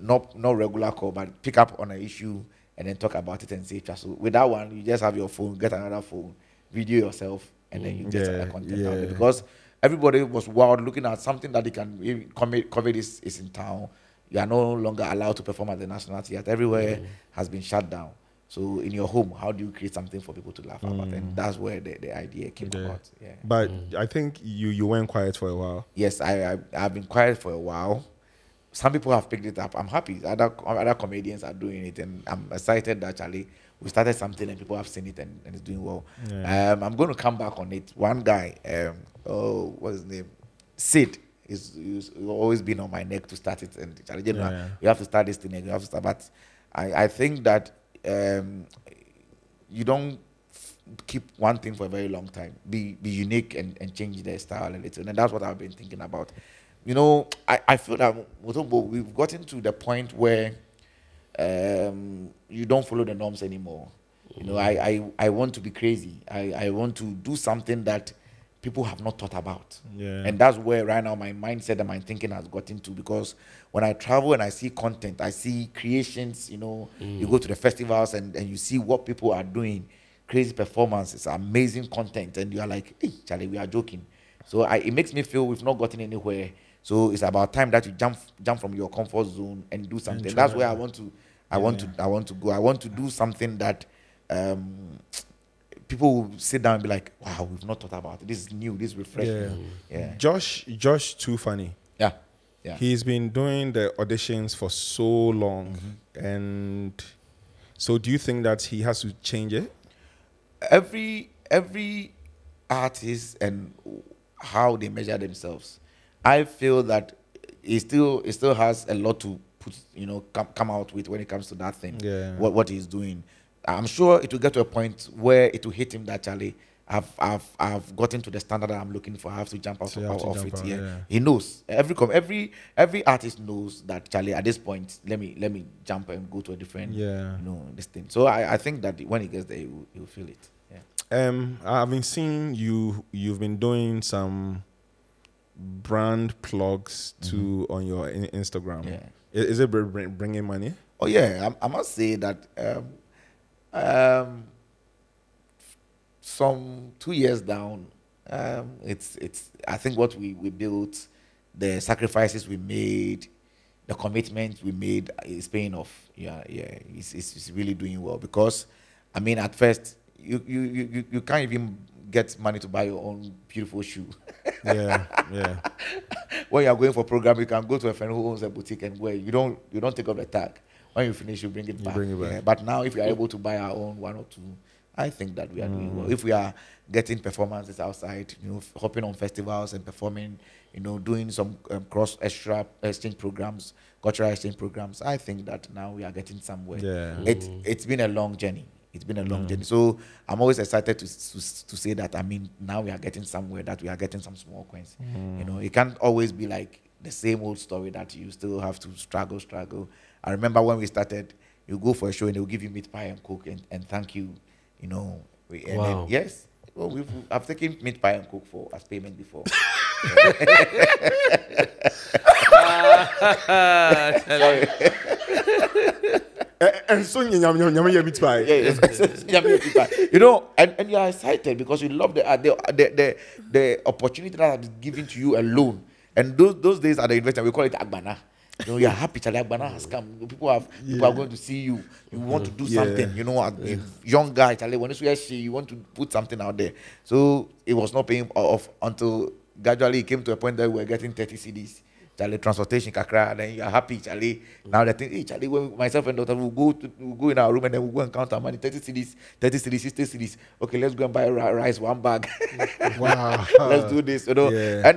not regular call, but pick up on an issue and then talk about it and say, so with that one, you just have your phone, get another phone, video yourself, and then you get the content out there. Because everybody was wild looking at something that they can, COVID is in town. You are no longer allowed to perform at the National Theatre. Everywhere has been shut down. So in your home, how do you create something for people to laugh about? And that's where the idea came about. Yeah. But I think you went quiet for a while. Yes, I've been quiet for a while. Some people have picked it up. I'm happy. Other comedians are doing it, and I'm excited that actually we started something and people have seen it and it's doing well. I'm going to come back on it. One guy, what's his name? Sid. He's always been on my neck to start it, and you have to start this thing. You have to start. But I think that you don't keep one thing for a very long time. Be unique and change their style a little, and that's what I've been thinking about. I feel that we've gotten to the point where you don't follow the norms anymore. I want to be crazy. I want to do something that people have not thought about. And that's where right now my mindset and my thinking has gotten to, because when I travel and I see content, I see creations, you go to the festivals and you see what people are doing, crazy performances, amazing content, and you are like, hey, Charlie, we are joking. So it makes me feel we've not gotten anywhere. So it's about time that you jump from your comfort zone and do something. That's where I want to go. I want to do something that people will sit down and be like, wow, we've not thought about it. This is new, this is refreshing. Josh Too Funny. Yeah. He's been doing the auditions for so long. And so do you think that he has to change it? Every artist and how they measure themselves, I feel that it still has a lot to put, come out with when it comes to that thing. What he's doing. I'm sure it will get to a point where it will hit him that, Charlie, I've gotten to the standard that I'm looking for. I have to jump out So you have to of jump it. out, Yeah. yeah. He knows. Every artist knows that, Charlie, at this point, let me jump and go to a different this thing. So I think that when he gets there, he'll feel it. Yeah. I've been seeing you've been doing some brand plugs too on your Instagram. Yeah. Is it bringing money? Oh yeah, I must say that some 2 years down, it's I think what we built, the sacrifices we made, the commitment we made is paying off. Yeah, it's really doing well, because I mean, at first you can't even get money to buy your own beautiful shoe. Yeah. When you are going for program, you can go to a friend who owns a boutique and wear. You don't take off the tag. When you finish, you bring it back. Yeah. But now, if you are able to buy our own one or two, I think that we are doing well. If we are getting performances outside, hopping on festivals and performing, doing some cross extra exchange programs, cultural exchange programs, I think that now we are getting somewhere. Yeah. It's been a long journey. It's been a long journey. So I'm always excited to say that, I mean, now we are getting somewhere, that we are getting some small coins. It can't always be like the same old story that you still have to struggle. I remember when we started, you go for a show and they'll give you meat pie and coke and thank you, Wow. Then, yes. Well, I've taken meat pie and coke as payment before. And so you meat pie. And you are excited because you love the opportunity that is given to you alone. And those days at the investment, we call it Agbana. You're happy that Agbana has come. People are going to see you. You want to do something. A young guy, when you want to put something out there. So it was not paying off until gradually it came to a point that we were getting 30 CDs. Charlie, transportation, kakra, then you are happy, Charlie. Now the thing, Charlie, when myself and daughter will go in our room and then we'll go and count our money, 30 CDs, 60 CDs. Okay, let's go and buy rice, one bag. Wow. Let's do this, Yeah.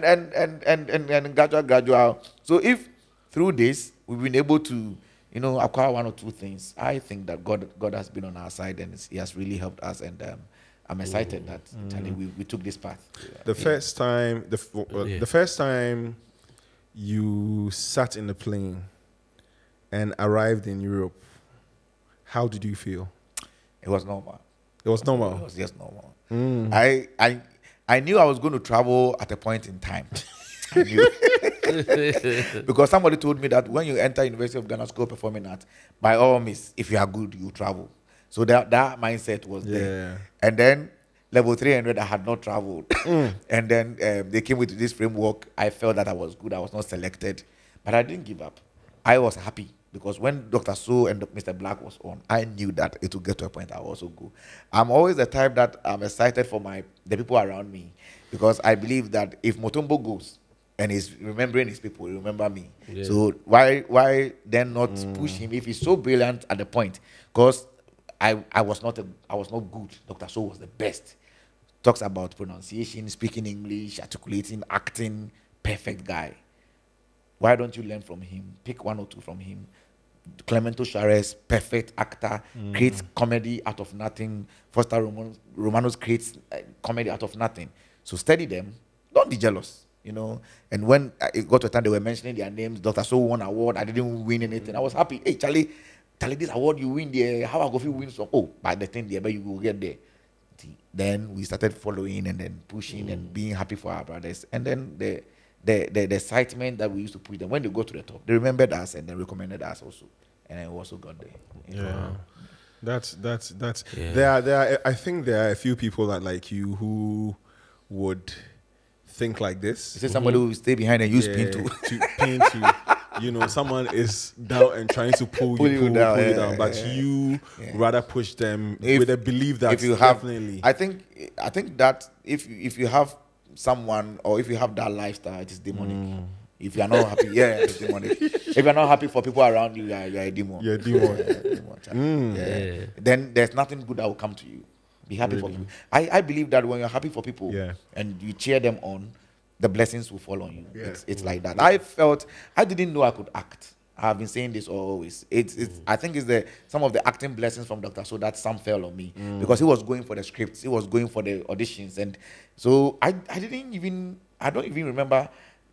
And gradual. So if through this we've been able to, acquire one or two things, I think that God has been on our side and He has really helped us, and I'm excited that Charlie, we took this path. The first time, the first time you sat in the plane and arrived in Europe, how did you feel? It was normal. It was normal. It was just normal. I knew I was going to travel at a point in time. I knew. Because somebody told me that when you enter University of Ghana School of Performing Arts, by all means, if you are good, you travel. So that mindset was there. And then level 300, I had not traveled. And then they came with this framework. I felt that I was good. I was not selected. But I didn't give up. I was happy because when Dr. So and Mr. Black was on, I knew that it would get to a point I would also go. I'm always the type that I'm excited for the people around me, because I believe that if Motombo goes and he's remembering his people, he'll remember me. Yeah. So why then not push him if he's so brilliant at the point? Because I was not good. Dr. So was the best. Talks about pronunciation, speaking English, articulating, acting, perfect guy. Why don't you learn from him? Pick one or two from him. Clemento Chares, perfect actor, creates comedy out of nothing. Foster Romanos creates comedy out of nothing. So study them. Don't be jealous, And when it got to a time they were mentioning their names, Dr. So won award, I didn't win anything. I was happy. Hey, Charlie, this award you win there. How I go if you win some? Oh, by the thing there, but you will get there. Then we started following and then pushing and being happy for our brothers. And then the excitement that we used to put them, when they go to the top, they remembered us and then recommended us also. And I also got there. Yeah. That's Yeah. There are I think there are a few people that like you who would think like this. Is it somebody who will stay behind and use pin to someone is down and trying to pull you down, but you rather push them with a belief that if you have, definitely. I think that if you have someone or if you have that lifestyle, it is demonic. If you are not happy, it's demonic. If you are not happy for people around you, you are a demon. You're a demon. Then there's nothing good that will come to you. Be happy for people. I believe that when you're happy for people and you cheer them on, the blessings will fall on you. It's like that. I didn't know I could act. I've been saying this always. It's I think it's some of the acting blessings from Dr. So that some fell on me because he was going for the scripts, he was going for the auditions, and so I don't even remember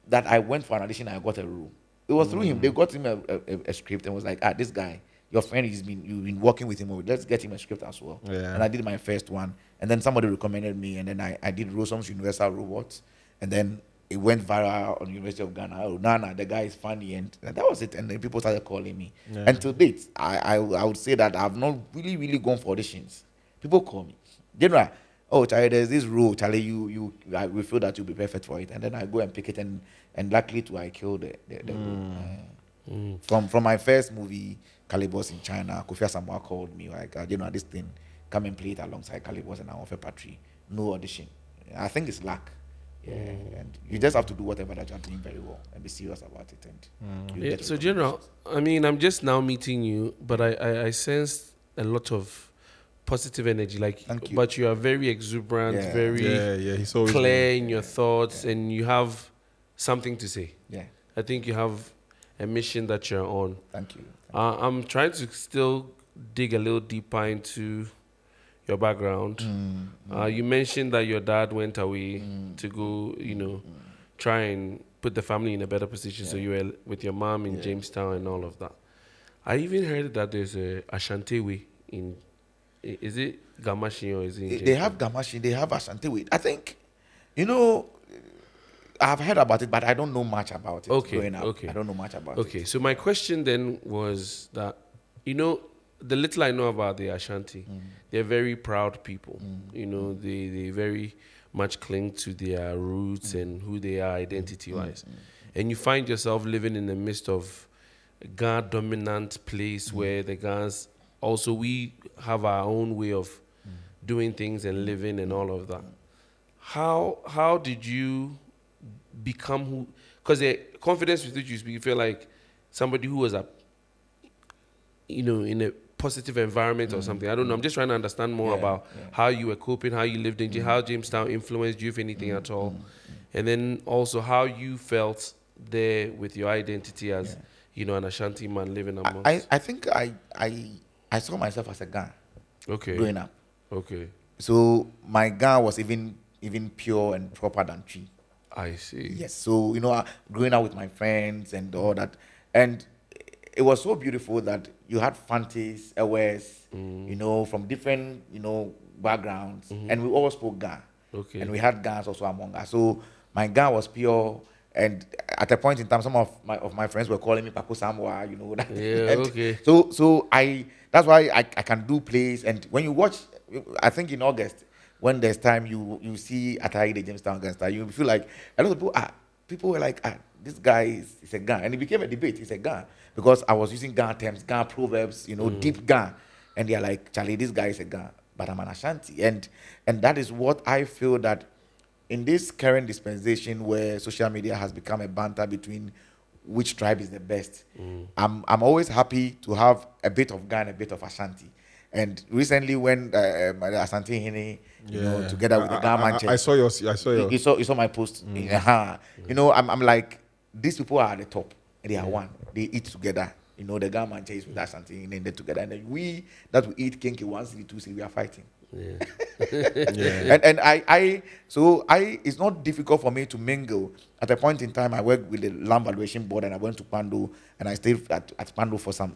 that I went for an audition and I got a role. It was through him. They got him a script and was like, this guy, your friend, you've been working with him. Let's get him a script as well. Yeah. And I did my first one, and then somebody recommended me, and then I did Rosom's Universal Robots, and then it went viral on the University of Ghana. Oh, Nana, the guy is funny, and that was it. And then people started calling me. Yeah. And to date, I would say that I've not really gone for auditions. People call me, General. Oh, Charlie, there's this role, Charlie. We feel that you'll be perfect for it, and then I go and pick it, and luckily too, I killed the role. From my first movie, Calibos in China, Kofi Asamoah called me like, this thing, come and play it alongside Calibos, and I offer Patry. No audition. I think it's luck. Yeah, and you just have to do whatever that you're doing very well and be serious about it. And so, General, I mean, I'm just now meeting you, but I sense a lot of positive energy. Like, but you are very exuberant, very he's always clear in your thoughts, and you have something to say. Yeah, I think you have a mission that you're on. Thank you. I'm trying to still dig a little deeper into your background. You mentioned that your dad went away to go, try and put the family in a better position. So you were with your mom in Jamestown and all of that. I even heard that there's a Ashanti in, is it Gamashi or is it in Jamestown? They have Gamashi, they have Ashanti. I think, I've heard about it, but I don't know much about it. Growing up. I don't know much about it. Okay, so my question then was that, the little I know about the Ashanti, they're very proud people. They very much cling to their roots and who they are identity-wise. And you find yourself living in the midst of a Ga-dominant place where the Gans also, we have our own way of doing things and living and all of that. How did you become who? Because the confidence with which you speak, you feel like somebody who was in a positive environment or something. I don't know. I'm just trying to understand more about how you were coping, how you lived in, how Jamestown influenced you, if anything at all. And then also how you felt there with your identity as, an Ashanti man living amongst. I think I saw myself as a Ga. Okay. Growing up. Okay. So my Ga was even pure and proper than Tree. I see. Yes. So, growing up with my friends and all that. And it was so beautiful that you had Fantes, Ewes, from different, backgrounds. And we all spoke Ga. Okay. And we had Gans also among us. So my Ga was pure. And at a point in time, some of my friends were calling me Paco Samoa, that. Yeah, okay. So that's why I can do plays. And when you watch, I think in August, when there's time, you see Atari the Jamestown Gangster, you feel like a lot of people were like, this guy is a Ga. And it became a debate. He's a Ga. Because I was using Ga terms, Ga proverbs, deep Ga. And they're like, Charlie, this guy is a Ga, but I'm an Ashanti. And that is what I feel that in this current dispensation where social media has become a banter between which tribe is the best, I'm always happy to have a bit of Ga and a bit of Ashanti. And recently when Asante Hene, together with the Ga Manche, I saw yours. You saw my post. I'm like, these people are at the top. They are one. They eat together. The Ga Manche is with Asante Hene and they together. And then we eat Kinky 1 city, 2 city, we are fighting. Yeah. And it's not difficult for me to mingle. At a point in time, I worked with the land valuation board and I went to Pando and I stayed at Pando for some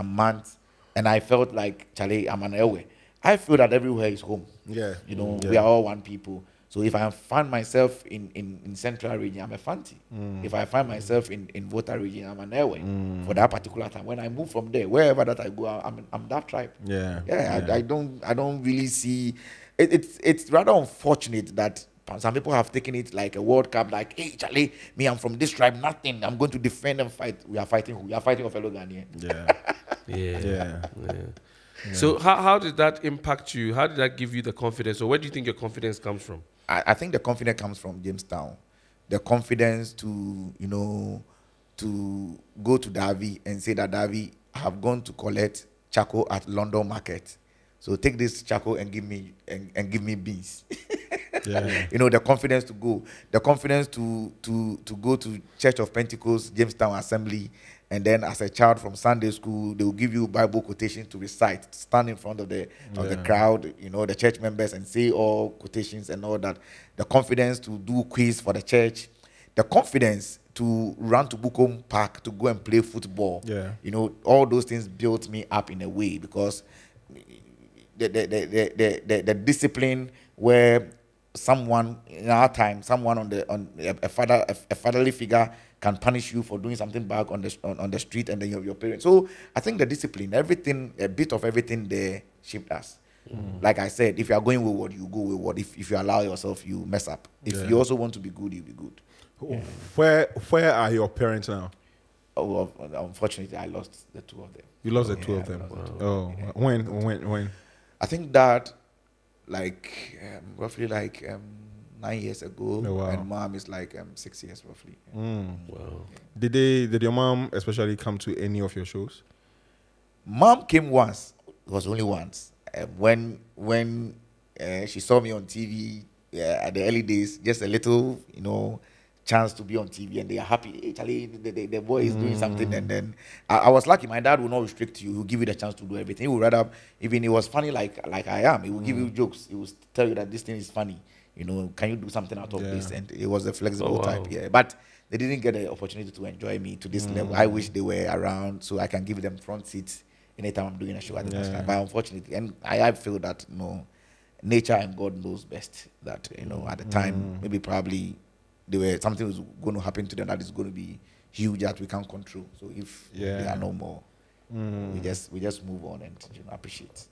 months. And I felt like, Charlie, I'm an Ewe. I feel that everywhere is home. Yeah. We are all one people. So if I find myself in Central region, I'm a Fanti. If I find myself in Volta region, I'm an Ewe for that particular time. When I move from there, wherever that I go, I'm that tribe. I don't really see. It's rather unfortunate that some people have taken it like a World Cup, like, hey, Charlie, me, I'm from this tribe, nothing. I'm going to defend and fight. We are fighting who? We are fighting a fellow Ghanaian. Yeah. So how did that impact you? How did that give you the confidence? Or where do you think your confidence comes from? I think the confidence comes from Jamestown. The confidence to go to Davy and say that Davy, I have gone to collect charcoal at London Market. So take this charcoal and give me beans. Yeah. You know, the confidence to go, the confidence to go to Church of Pentecost, Jamestown Assembly, and then as a child from Sunday school, they will give you Bible quotations to recite, stand in front of the crowd, you know, the church members, and say all quotations and all that. The confidence to do quiz for the church, the confidence to run to Bukom Park to go and play football. Yeah. You know, all those things built me up in a way, because the discipline where someone in our time, someone on a fatherly figure can punish you for doing something bad on the street, and then your parents. So I think the discipline, everything, a bit of everything there shaped us. Like I said, if you are going wayward, you go wayward. If you allow yourself, you mess up. If you also want to be good, you'll be good. Where are your parents now? Oh, well, unfortunately, I lost the two of them. You lost the two of them. Oh, when? I think that, like, roughly like 9 years ago, Oh, wow. and mom is like 6 years roughly. Wow. Did your mom especially come to any of your shows? Mom came once. It was only once. When she saw me on TV at the early days, just a little, you know, chance to be on TV, and they are happy. Hey, Charlie, the boy is doing something, and then I was lucky. My dad will not restrict you. He will give you the chance to do everything. He would rather, even it was funny like I am. He will give you jokes. He will tell you that this thing is funny. You know, can you do something out of this? And it was a flexible type. Yeah, but they didn't get the opportunity to enjoy me to this level. I wish they were around so I can give them front seats anytime I'm doing a show at the national. But unfortunately, and I feel that nature and God knows best. That at the time, maybe probably something was going to happen to them that is going to be huge that we can't control. So if they are no more, we just move on and appreciate.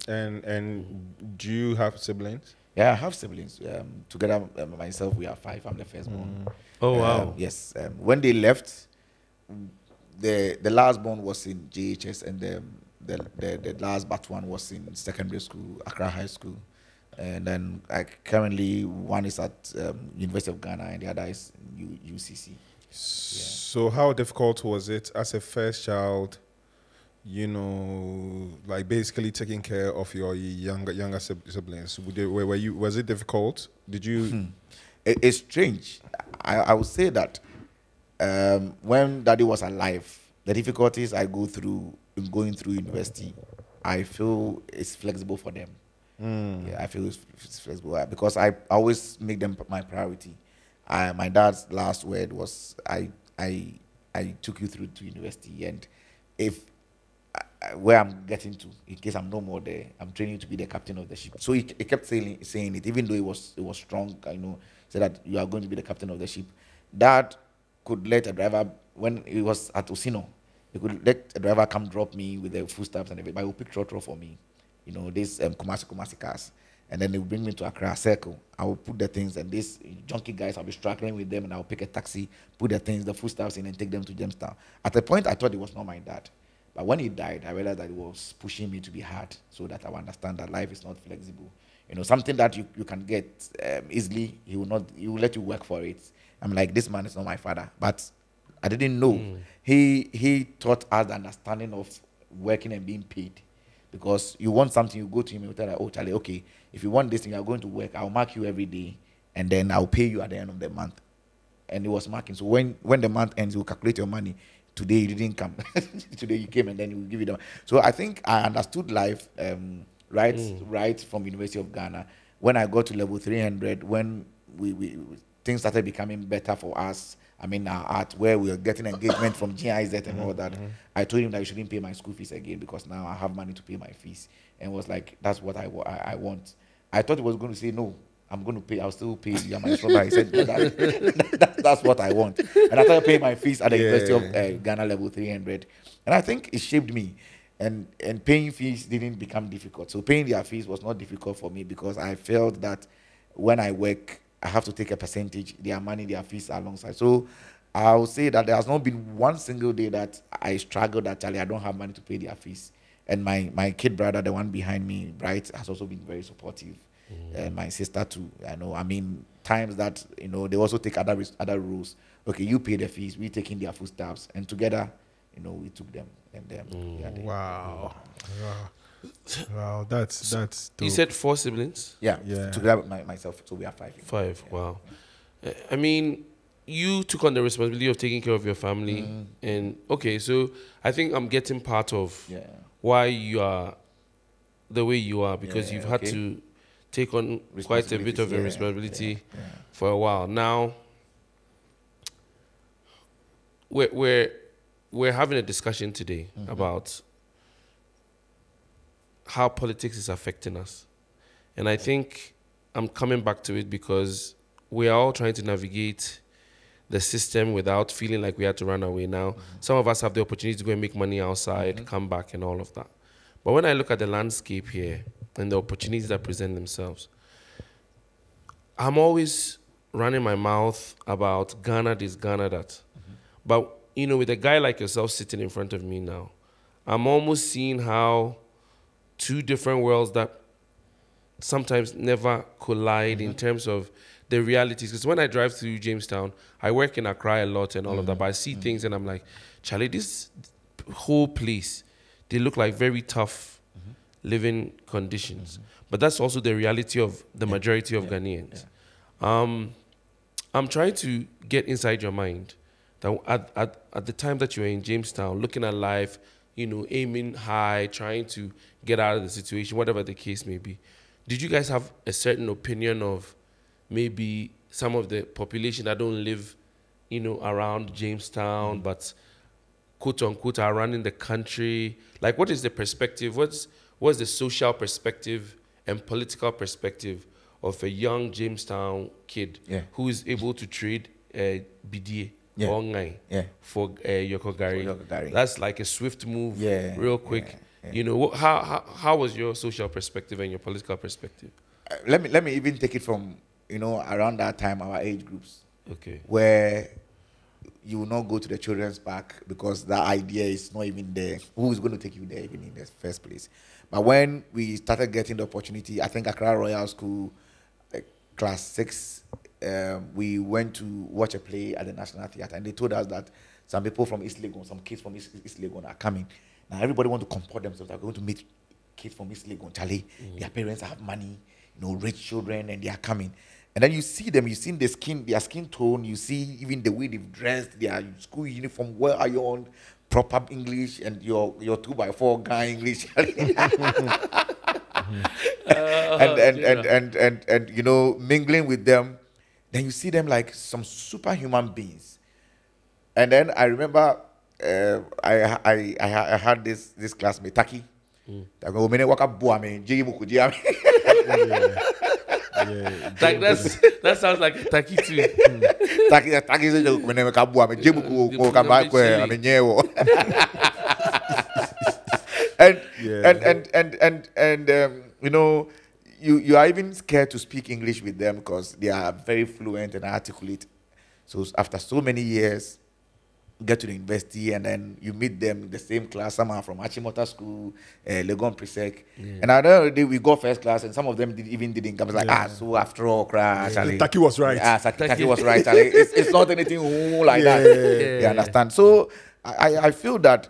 And do you have siblings? Yeah, I have siblings. Together, myself, we are 5. I'm the firstborn. Oh wow! Yes. When they left, the last born was in JHS, and the last but one was in secondary school, Accra High School. And then currently one is at University of Ghana and the other is UCC. So how difficult was it as a first child, like basically taking care of your younger siblings? Was it difficult? Did you? It's strange. I would say that when Daddy was alive, the difficulties I go through in going through university, I feel it's flexible for them. Yeah, I feel it's flexible because I always make them my priority. My dad's last word was, "I took you through to university, and if where I'm getting to, in case I'm no more there, I'm training you to be the captain of the ship." So he kept saying it, even though it was strong. Said that you are going to be the captain of the ship. Dad could let a driver, when he was at Osino, he could let a driver come drop me with the foodstuffs and everything. But he would pick trotro for me. This Kumasi cars. And then they will bring me to Accra Circle. I will put the things, and these junkie guys, I'll be struggling with them, and I'll pick a taxi, put the things, the foodstuffs in, and take them to Jamestown. At a point, I thought it was not my dad. But when he died, I realized that he was pushing me to be hard so that I would understand that life is not flexible. Something that you can get easily, he will let you work for it. I'm like, this man is not my father. But I didn't know. He taught us the understanding of working and being paid. Because you want something, you go to him and you tell him, "Oh, Charlie, okay, if you want this thing, you are going to work. I'll mark you every day, and then I'll pay you at the end of the month." And he was marking. So when the month ends, he will calculate your money. Today you didn't come. Today you came, and then he will give you the. So I think I understood life right from University of Ghana. When I got to level 300, when we things started becoming better for us. Our art, where we were getting engagement from GIZ and all that. I told him that he shouldn't pay my school fees again because now I have money to pay my fees. And was like, that's what I want. I thought he was going to say, no, I'm going to pay. I'll still pay you. My instructor. He said, that's what I want. And I started paying my fees at the University of Ghana level 300. And I think it shaped me. And paying fees didn't become difficult. So paying their fees was not difficult for me because I felt that when I work, I have to take a percentage, their money, their fees alongside. So I would say that there has not been one single day that I struggled actually. I don't have money to pay their fees. And my kid brother, the one behind me, Bright, has also been very supportive. And my sister too. Times that, they also take other rules. Okay, you pay the fees, we taking their foodstuffs. And together, we took them. And wow. Wow, that's dope. You said 4 siblings? Yeah. Yeah. Together with myself, so we are 5. 5. Wow. I mean, you took on the responsibility of taking care of your family, and okay, so I think I'm getting part of why you are the way you are, because you've had to take on quite a bit of a responsibility for a while. Now, we're having a discussion today about how politics is affecting us. And I think I'm coming back to it because we are all trying to navigate the system without feeling like we had to run away now. Some of us have the opportunity to go and make money outside, come back and all of that. But when I look at the landscape here and the opportunities that present themselves, I'm always running my mouth about Ghana this, Ghana that. But, you know, with a guy like yourself sitting in front of me now, I'm almost seeing how 2 different worlds that sometimes never collide in terms of the realities. Because when I drive through Jamestown, I work in Accra a lot and all of that, but I see things and I'm like, Charlie, this whole place, they look like very tough living conditions. But that's also the reality of the majority of Ghanaians. I'm trying to get inside your mind that at the time that you were in Jamestown, looking at life, you know, aiming high, trying to get out of the situation, whatever the case may be, did you guys have a certain opinion of maybe some of the population that don't live, you know, around Jamestown, but quote unquote are running the country? Like, what is the perspective? What's the social perspective and political perspective of a young Jamestown kid who is able to trade BDA online for Yokogari? That's like a swift move, real quick. You know, how was your social perspective and your political perspective? Let me even take it from, you know, around that time, our age groups. Okay. Where you will not go to the children's park because that idea is not even there. Who is going to take you there even in the first place? But when we started getting the opportunity, I think Accra Royal School, class 6, we went to watch a play at the National Theatre, and they told us that some people from East Legon, some kids from East Legon are coming. Now everybody want to comport themselves. They're going to meet kids from East Legon. Charlie, their parents have money, you know, rich children, and they are coming. And then you see them, you see their skin tone, you see even the way they've dressed, their school uniform, well ironed, proper English, and your 2x4 guy English. and you know, mingling with them, then you see them like some superhuman beings. And then I remember I had this classmate, Taki. Like that sounds like a Taki too. Taki is a and you know, you are even scared to speak English with them because they are very fluent and articulate. So after so many years, get to the university and then you meet them in the same class. Some are from Achimota School, Legon Presec. And I know we got first class and some of them didn't come. I was like, so after all, crash. Taki was right. Taki was right. It's not anything like that. You understand? So I feel that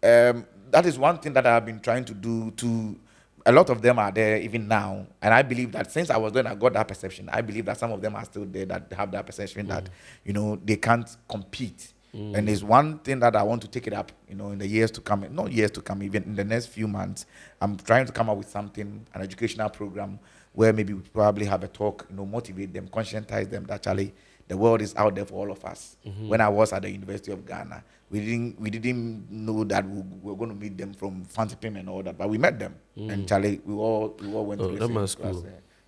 that is one thing that I've been trying to do to. A lot of them are there even now. And I believe that since I was there, I got that perception. I believe that some of them are still there that have that perception that, you know, they can't compete. And there's one thing that I want to take it up, you know, in the years to come, not years to come, even in the next few months. I'm trying to come up with something, an educational program where maybe we probably have a talk, you know, motivate them, conscientize them that actually the world is out there for all of us. When I was at the University of Ghana, we didn't know that we were going to meet them from Fantipim and all that, but we met them. And Charlie, we all went to the same class.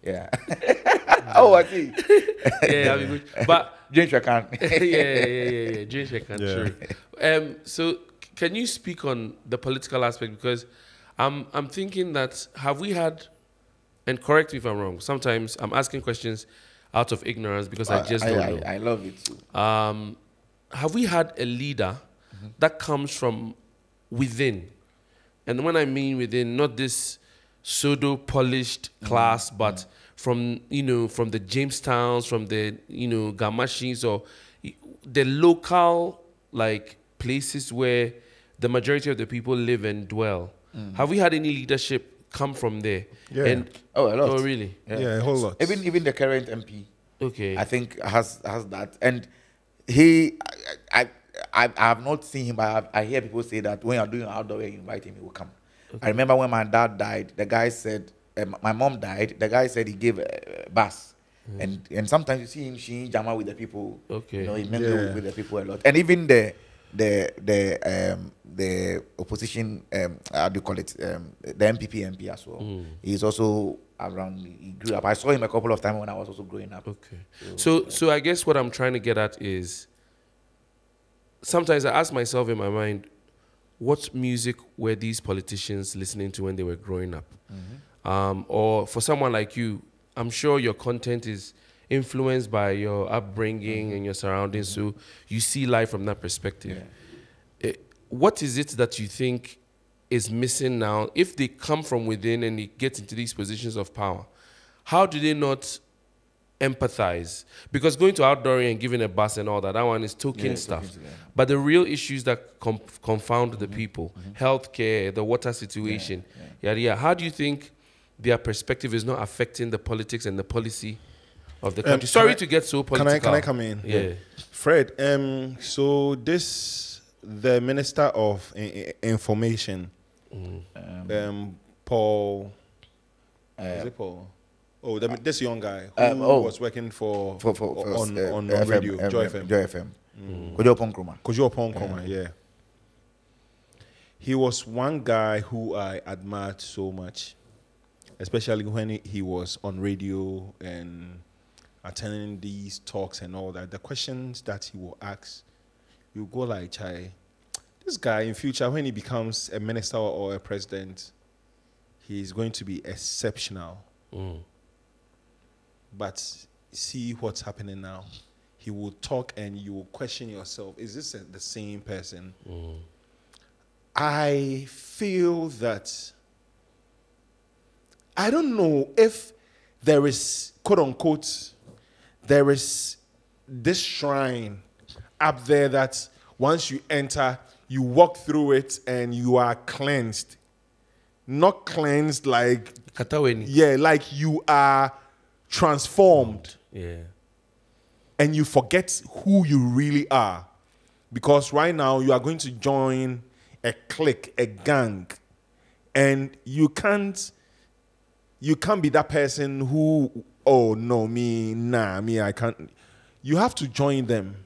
Yeah. Oh, I see. Yeah, I mean, but James Shekan. yeah. James Shekan, true. So, can you speak on the political aspect? Because I'm thinking that have we had, and correct me if I'm wrong. Sometimes I'm asking questions out of ignorance because I just don't know. I love it too. Have we had a leader that comes from within? And when I mean within, not this pseudo polished class, but from, you know, from the Jamestowns, from the, you know, Gamashis, or the local like places where the majority of the people live and dwell. Have we had any leadership come from there? Yeah. And A lot. oh, really? Yeah, a whole lot. Even the current MP, Okay. I think has that. And I have not seen him, but I hear people say that when you're doing outdoor, you invite him, he will come. I remember when my dad died, the guy said, my mom died, the guy said he gave a bus. And sometimes you see him, she jama with the people. Okay. You know, he mingle with the people a lot. And even the opposition, how do you call it? The MPP MP as well. He's also around. He grew up. I saw him a couple of times when I was also growing up. Okay. So I guess what I'm trying to get at is, sometimes I ask myself in my mind, what music were these politicians listening to when they were growing up? Or for someone like you, I'm sure your content is influenced by your upbringing and your surroundings, so you see life from that perspective. What is it that you think is missing now? If they come from within and they get into these positions of power, how do they not empathize? Because going to outdooring and giving a bus and all that one is token stuff. But the real issues that confound the people, healthcare, the water situation, how do you think their perspective is not affecting the politics and the policy of the country? Sorry to get so political. Can I come in? Yeah. Fred, so the Minister of Information, Paul, is it Paul? Oh, this young guy who was working for on radio, Joy FM. Joy FM. Kojo Ponkroma. Kojo Ponkroma, yeah. He was one guy who I admired so much, especially when he was on radio and attending these talks and all that. The questions that he will ask, you go like, Chai, this guy in future, when he becomes a minister or a president, he's going to be exceptional. But see what's happening now. He will talk and you will question yourself, is this the same person? I feel that, I don't know if there is, quote unquote, there is this shrine up there that once you enter, you walk through it and you are cleansed. Not cleansed like, like you are transformed. Yeah. And you forget who you really are. Because right now you are going to join a clique, a gang. And you can't be that person who, oh no, me, I can't. You have to join them.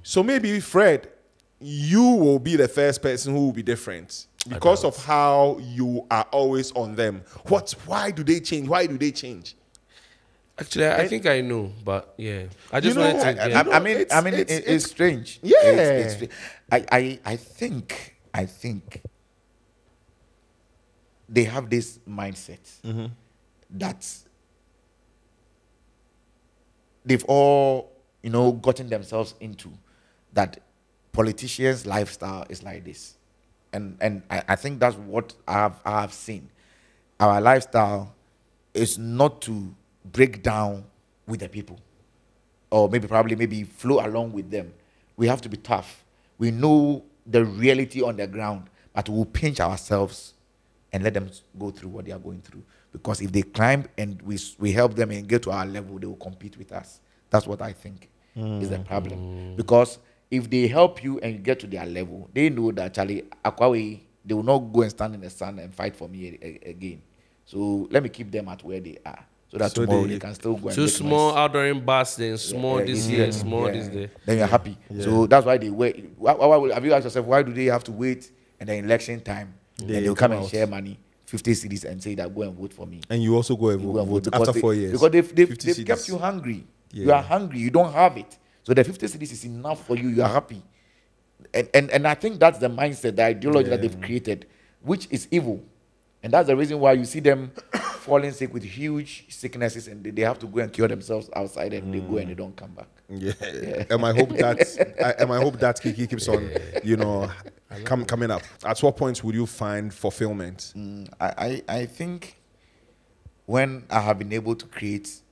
So maybe, Fred, you will be the first person who will be different because of how you are always on them. Why do they change? Why do they change? Actually, I think I know, but yeah, I just wanted to. I mean, it's strange. Yeah, it's strange. I think they have this mindset that they've all, gotten themselves into, that politicians' lifestyle is like this, and I think that's what I have seen. Our lifestyle is not to break down with the people, or maybe flow along with them. We have to be tough. We know the reality on the ground, but we'll pinch ourselves and let them go through what they are going through. Because if they climb and we help them and get to our level, they will compete with us. That's what I think is the problem. Because if they help you and you get to their level, they know that Charlie Akwawe, they will not go and stand in the sun and fight for me again. So let me keep them at where they are, so that tomorrow they can still go and so small outdooring bus, then small this year, small this day. Then you're happy. So that's why they wait. Have you asked yourself, why do they have to wait in the election time and they'll come and share money, 50 cedis, and say that go and vote for me? And you also go and vote after 4 years. Because they've kept you hungry. Yeah. You are hungry. You don't have it. So the 50 cedis is enough for you. You are happy. And I think that's the mindset, the ideology that they've created, which is evil. And that's the reason why you see them falling sick with huge sicknesses, and they have to go and cure themselves outside, and they go and they don't come back. And I hope that Kiki keeps on, coming up. At what point would you find fulfillment? I think when I have been able to create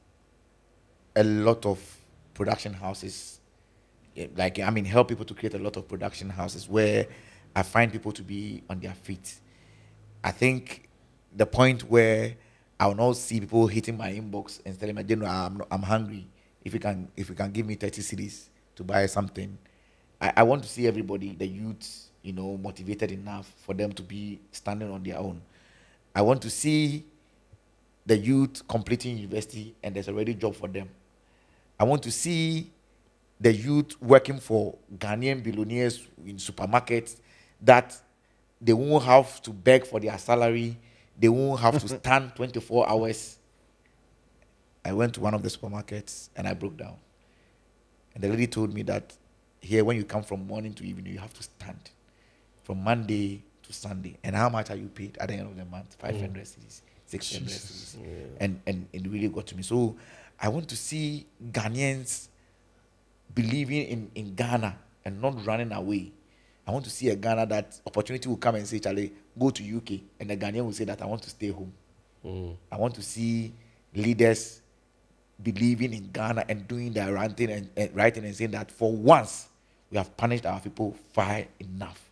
a lot of production houses, help people to create a lot of production houses where I find people to be on their feet. I think the point where I will not see people hitting my inbox and telling me, General, I'm hungry. If you can give me 30 cedis to buy something. I want to see everybody, the youths, motivated enough for them to be standing on their own. I want to see the youth completing university and there's already a job for them. I want to see the youth working for Ghanaian billionaires in supermarkets that they won't have to beg for their salary. They won't have to stand 24 hours. I went to one of the supermarkets and I broke down. And the lady told me that here, when you come from morning to evening, you have to stand from Monday to Sunday. And how much are you paid at the end of the month? 500 cedis, 600 cedis. Yeah. And it really got to me. So I want to see Ghanaians believing in Ghana and not running away. I want to see a Ghana that opportunity will come and say, Charlie, go to UK. And the Ghanaian will say that I want to stay home. I want to see leaders believing in Ghana and doing their writing and saying that for once we have punished our people far enough.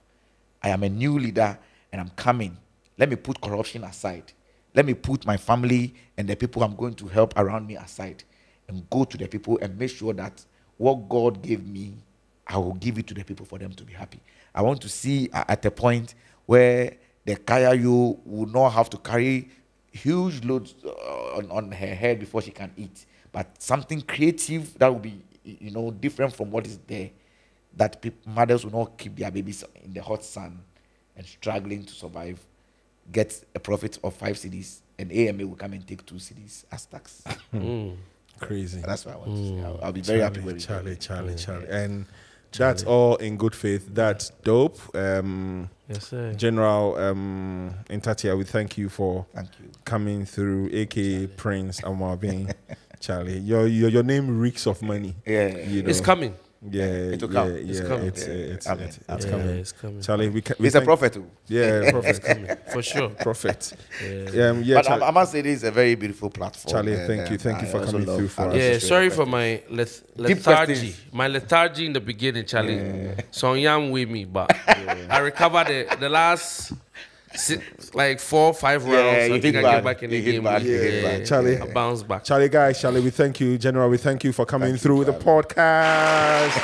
I am a new leader and I'm coming. Let me put corruption aside. Let me put my family and the people I'm going to help around me aside and go to the people and make sure that what God gave me, I will give it to the people for them to be happy. I want to see at a point where the Kayayo will not have to carry huge loads on her head before she can eat, but something creative that will be, different from what is there, that mothers will not keep their babies in the hot sun and struggling to survive, get a profit of 5 cedis, and AMA will come and take 2 cedis as tax. Crazy. That's what I want to say. I'll be very happy with it. Charlie. And that's all in good faith. That's dope. Yes, sir. General Ntatia, we thank you for coming through, aka Prince Amwabin. Charlie, your name reeks of money. Yeah, it's coming. Yeah, it will come. It's coming. It's coming. It's coming. Charlie, he's a prophet too. Yeah, prophet coming for sure. Prophet. But Charlie, I must say this is a very beautiful platform. Charlie, thank you for coming through for us. Yeah, sorry for my lethargy. My lethargy in the beginning, Charlie. So young with me, but I recovered the last 4 or 5 rounds. I think I get back in the game. Charlie, I bounce back. Charlie, we thank you. General, we thank you for coming through the podcast.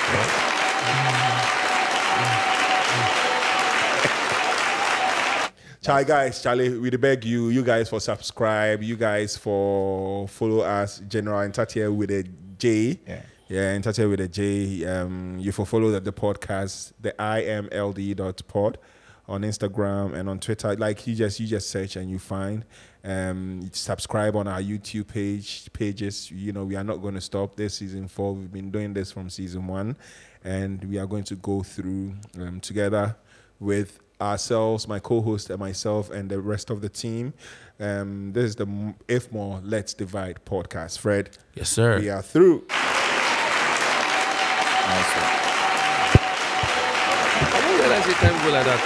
Charlie, we beg you guys for subscribe, you guys for follow us, General Ntatia with a J. Yeah, Ntatia with a J. You for follow the podcast, the imld.pod. on Instagram and on Twitter. Like you just search and you find. Subscribe on our YouTube pages. We are not going to stop this season 4. We've been doing this from season 1, and we are going to go through together with ourselves, my co-host and myself, and the rest of the team. This is the If More Let's Divide podcast. Fred. Yes, sir. We are through. Nice one. I didn't realize it can go like that.